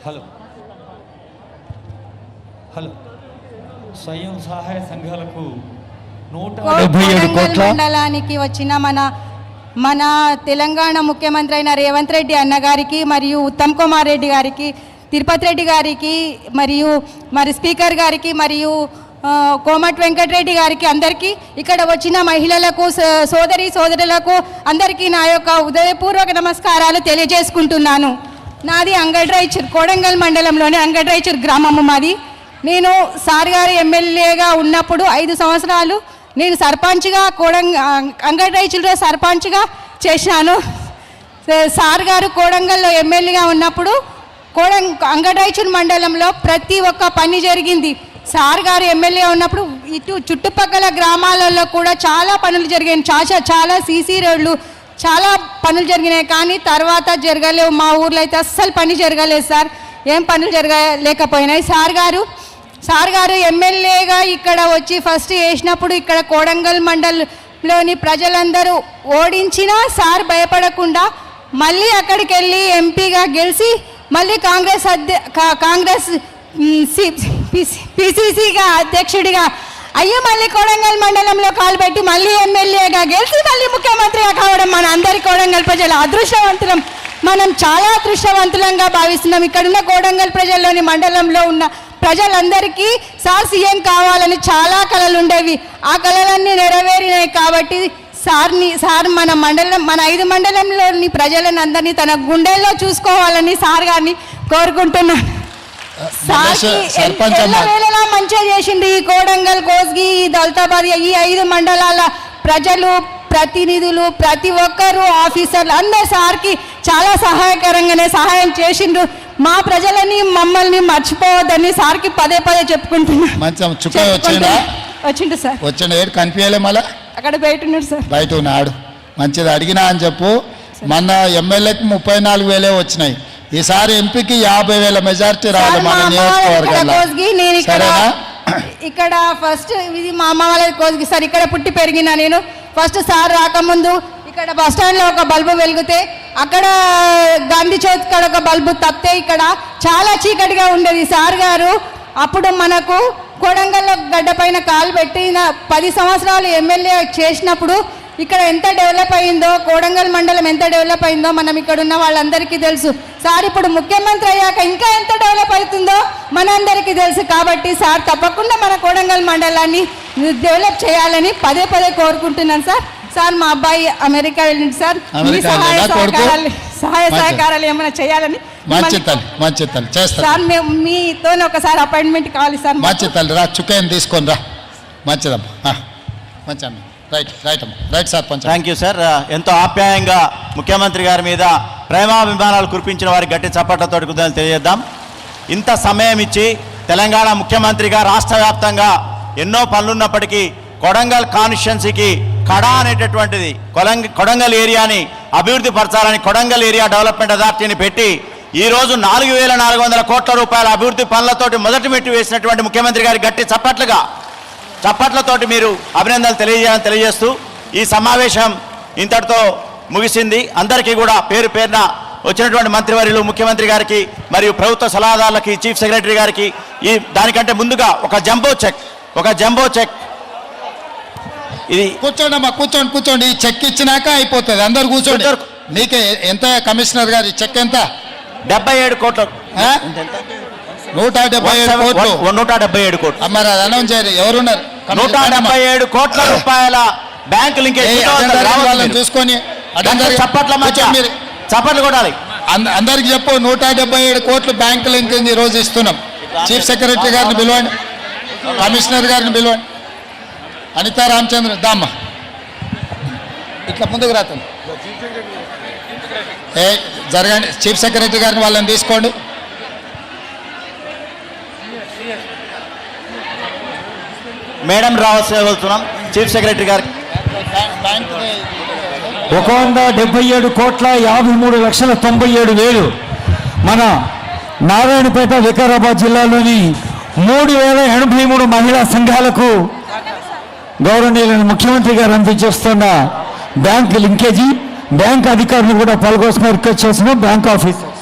హలో హలో స్వయం సహాయ సంఘాలకు 177 కోట్ల మండలానికి వచ్చిన మన తెలంగాణ ముఖ్యమంత్రి అయిన రేవంత్ రెడ్డి అన్నగారికి మరియు ఉత్తమ్ కుమార్ రెడ్డి గారికి, తిరుపతి రెడ్డి గారికి, మరి స్పీకర్ గారికి, మరియు కోమటి వెంకటరెడ్డి గారికి, అందరికీ ఇక్కడ వచ్చిన మహిళలకు, సోదరులకు అందరికీ నా యొక్క ఉదయపూర్వక నమస్కారాలు తెలియజేసుకుంటున్నాను. నాది అంగడ్రాయిచూర్, కోడంగల్ మండలంలోని అంగడ్రాయిచూర్ గ్రామము మాది. నేను సార్ గారు ఎమ్మెల్యేగా ఉన్నప్పుడు 5 సంవత్సరాలు నేను సర్పంచ్గా అంగడ్రాయిచూర్లో సర్పంచ్గా చేశాను. సార్ గారు కోడంగల్లో ఎమ్మెల్యేగా ఉన్నప్పుడు అంగడ్రాయిచూర్ మండలంలో ప్రతి ఒక్క పని జరిగింది. సార్ గారు ఎమ్మెల్యే ఉన్నప్పుడు ఇటు చుట్టుపక్కల గ్రామాలలో కూడా చాలా పనులు జరిగాయి. చాలా సీసీ రోడ్లు, చాలా పనులు జరిగినాయి. కానీ తర్వాత జరగలేవు. మా ఊర్లో అయితే అస్సలు పని జరగలేదు సార్. ఏం పనులు జరగలేకపోయినాయి. సార్ గారు ఎమ్మెల్యేగా ఇక్కడ వచ్చి ఫస్ట్ వేసినప్పుడు ఇక్కడ కోడంగల్ మండలంలోని ప్రజలందరూ ఓడించినా సార్ భయపడకుండా మళ్ళీ అక్కడికి వెళ్ళి ఎంపీగా గెలిచి మళ్ళీ కాంగ్రెస్ పిసిసిగా అధ్యక్షుడిగా అయ్యి మళ్ళీ కోడంగల్ మండలంలో కాలు పెట్టి మళ్ళీ ఎమ్మెల్యేగా గెలిచి మళ్ళీ ముఖ్యమంత్రిగా కావడం మన అందరి కోడంగల్ ప్రజల అదృష్టవంతులం. మనం చాలా అదృష్టవంతులంగా భావిస్తున్నాం. ఇక్కడున్న కోడంగల్ ప్రజల్లోని మండలంలో ఉన్న ప్రజలందరికీ సార్ సీఎం కావాలని చాలా కలలు ఉండేవి. ఆ కలలన్నీ నెరవేరినాయి. కాబట్టి సార్ మన 5 మండలంలోని ప్రజలను అందరినీ తన గుండెల్లో చూసుకోవాలని సార్ గారిని కోరుకుంటున్నాను. వేళలా మంచిగా చేసింది. ఈ కోడంగల్, కోస్గి, దౌలతాబాద్ ఈ 5 మండలాల ప్రజలు, ప్రతినిధులు, ప్రతి ఒక్కరు, ఆఫీసర్లు అందరు సార్కి చాలా సహాయకరంగానే సహాయం చేసిండ్రు. మా ప్రజలని మమ్మల్ని మర్చిపోవద్దని సార్కి పదే చెప్పుకుంటున్నాను. వచ్చిండు సార్. వచ్చిండు ఏడు కనిపించలే మళ్ళా అక్కడ బయట ఉన్నాడు సార్. బయట ఉన్నాడు. మంచిది అడిగినా అని చెప్పు. మన ఎమ్మెల్యేకి 34,000 వచ్చినాయి. ఈసారి ఎంపీకి 50,000 మెజార్టీ రావాలి మన నియోజకవర్గంలో. ఇక్కడ ఫస్ట్ ఇది మా అమ్మ వాళ్ళ కోస్గి సార్. ఇక్కడ పుట్టి పెరిగినా నేను. ఫస్ట్ సార్ రాకముందు ఇక్కడ బస్ స్టాండ్లో ఒక బల్బు వెలిగితే, అక్కడ గాంధీ చౌక్ కాడ ఒక బల్బు తప్పితే ఇక్కడ చాలా చీకటిగా ఉండేది. సార్ గారు అప్పుడు మనకు కోడంగల్లో గడ్డ పైన కాలు పెట్టి 10 సంవత్సరాలు ఎమ్మెల్యే చేసినప్పుడు ఇక్కడ ఎంత డెవలప్ అయిందో, కోడంగల్ మండలం ఎంత డెవలప్ అయిందో మనం ఇక్కడ ఉన్న వాళ్ళందరికీ తెలుసు. సార్ ఇప్పుడు ముఖ్యమంత్రి అయ్యాక ఇంకా ఎంత డెవలప్ అవుతుందో మనందరికీ తెలుసు. కాబట్టి సార్ తప్పకుండా మన కోడంగల్ మండలాన్ని డెవలప్ చేయాలని పదే కోరుకుంటున్నాను సార్. సార్ మా అబ్బాయి అమెరికా వెళ్ళింది సార్. మీ సహాయ సహకారాలు ఏమైనా చేయాలని సార్ మీతో ఒకసారి అపాయింట్మెంట్ కావాలి సార్. మంచి తల్లి రా, చుక్కని తీసుకొని రా. మంచిదమ్మా, మంచి right sir. Thank you sir. ఎంతో ఆప్యాయంగా ముఖ్యమంత్రి గారి మీద ప్రేమాభిమానాలు కురిపించిన వారికి గట్టి చప్పట్లతో కృతజ్ఞతలు తెలియజేద్దాం. ఇంత సమయం ఇచ్చి తెలంగాణ ముఖ్యమంత్రిగా రాష్ట్ర వ్యాప్తంగా ఎన్నో పనులున్నప్పటికీ కొడంగల్ కాన్స్టిట్యున్సీకి కడా అనేటటువంటిది కొడంగల్ ఏరియాని అభివృద్ధి పరచాలని కొడంగల్ ఏరియా డెవలప్మెంట్ అథారిటీని పెట్టి ఈరోజు 4,400 కోట్ల రూపాయల అభివృద్ధి పనులతోటి మొదటి మెట్టు వేసినటువంటి ముఖ్యమంత్రి గారి గట్టి చప్పట్లతోటి మీరు అభినందనలు తెలియజేస్తూ ఈ సమావేశం ఇంతటితో ముగిసింది. అందరికీ కూడా పేరున వచ్చినటువంటి మంత్రివర్యులు, ముఖ్యమంత్రి గారికి మరియు ప్రభుత్వ సలహాదారులకి, చీఫ్ సెక్రటరీ గారికి దానికంటే ముందుగా ఒక జంబో చెక్ ఇది కూర్చోండమ్మా, కూర్చోండి. ఈ చెక్ ఇచ్చినాక అయిపోతుంది. అందరు కూర్చోండి. నీకే ఎంత కమిషనర్ గారు చెక్ ఎంత? 77 కోట్లు. 177 కోట్లు. మరి అది అనౌన్స్ చేయాలి. ఎవరున్నారు? 177 కోట్ల రూపాయల బ్యాంక్ లింకేజ్ చూసుకొని చప్పట్లు కొట్టాలి. అందరికి చెప్పు. 177 కోట్లు బ్యాంక్ లింకేజ్ ఈ రోజు ఇస్తున్నాం. చీఫ్ సెక్రటరీ గారిని పిలవండి, కమిషనర్ గారిని పిలవండి. అనితా రామచంద్ర దామ్మ ఇట్లా ముందుకు రాతాను. జరగండి. చీఫ్ సెక్రటరీ గారిని వాళ్ళని తీసుకోండి. మేడం రావాల్సిన చీఫ్ సెక్రటరీ గారికి 177 కోట్ల 53,97,000 మన నారాయణపేట వికారాబాద్ జిల్లాలోని 3083 మహిళా సంఘాలకు గౌరవనీయులైన ముఖ్యమంత్రి గారు అందించేస్తున్న బ్యాంక్ లింకేజీ బ్యాంక్ అధికారులు కూడా పాల్గొస్తున్న రిక్వెస్ట్ చేస్తున్నాం బ్యాంక్ ఆఫీసర్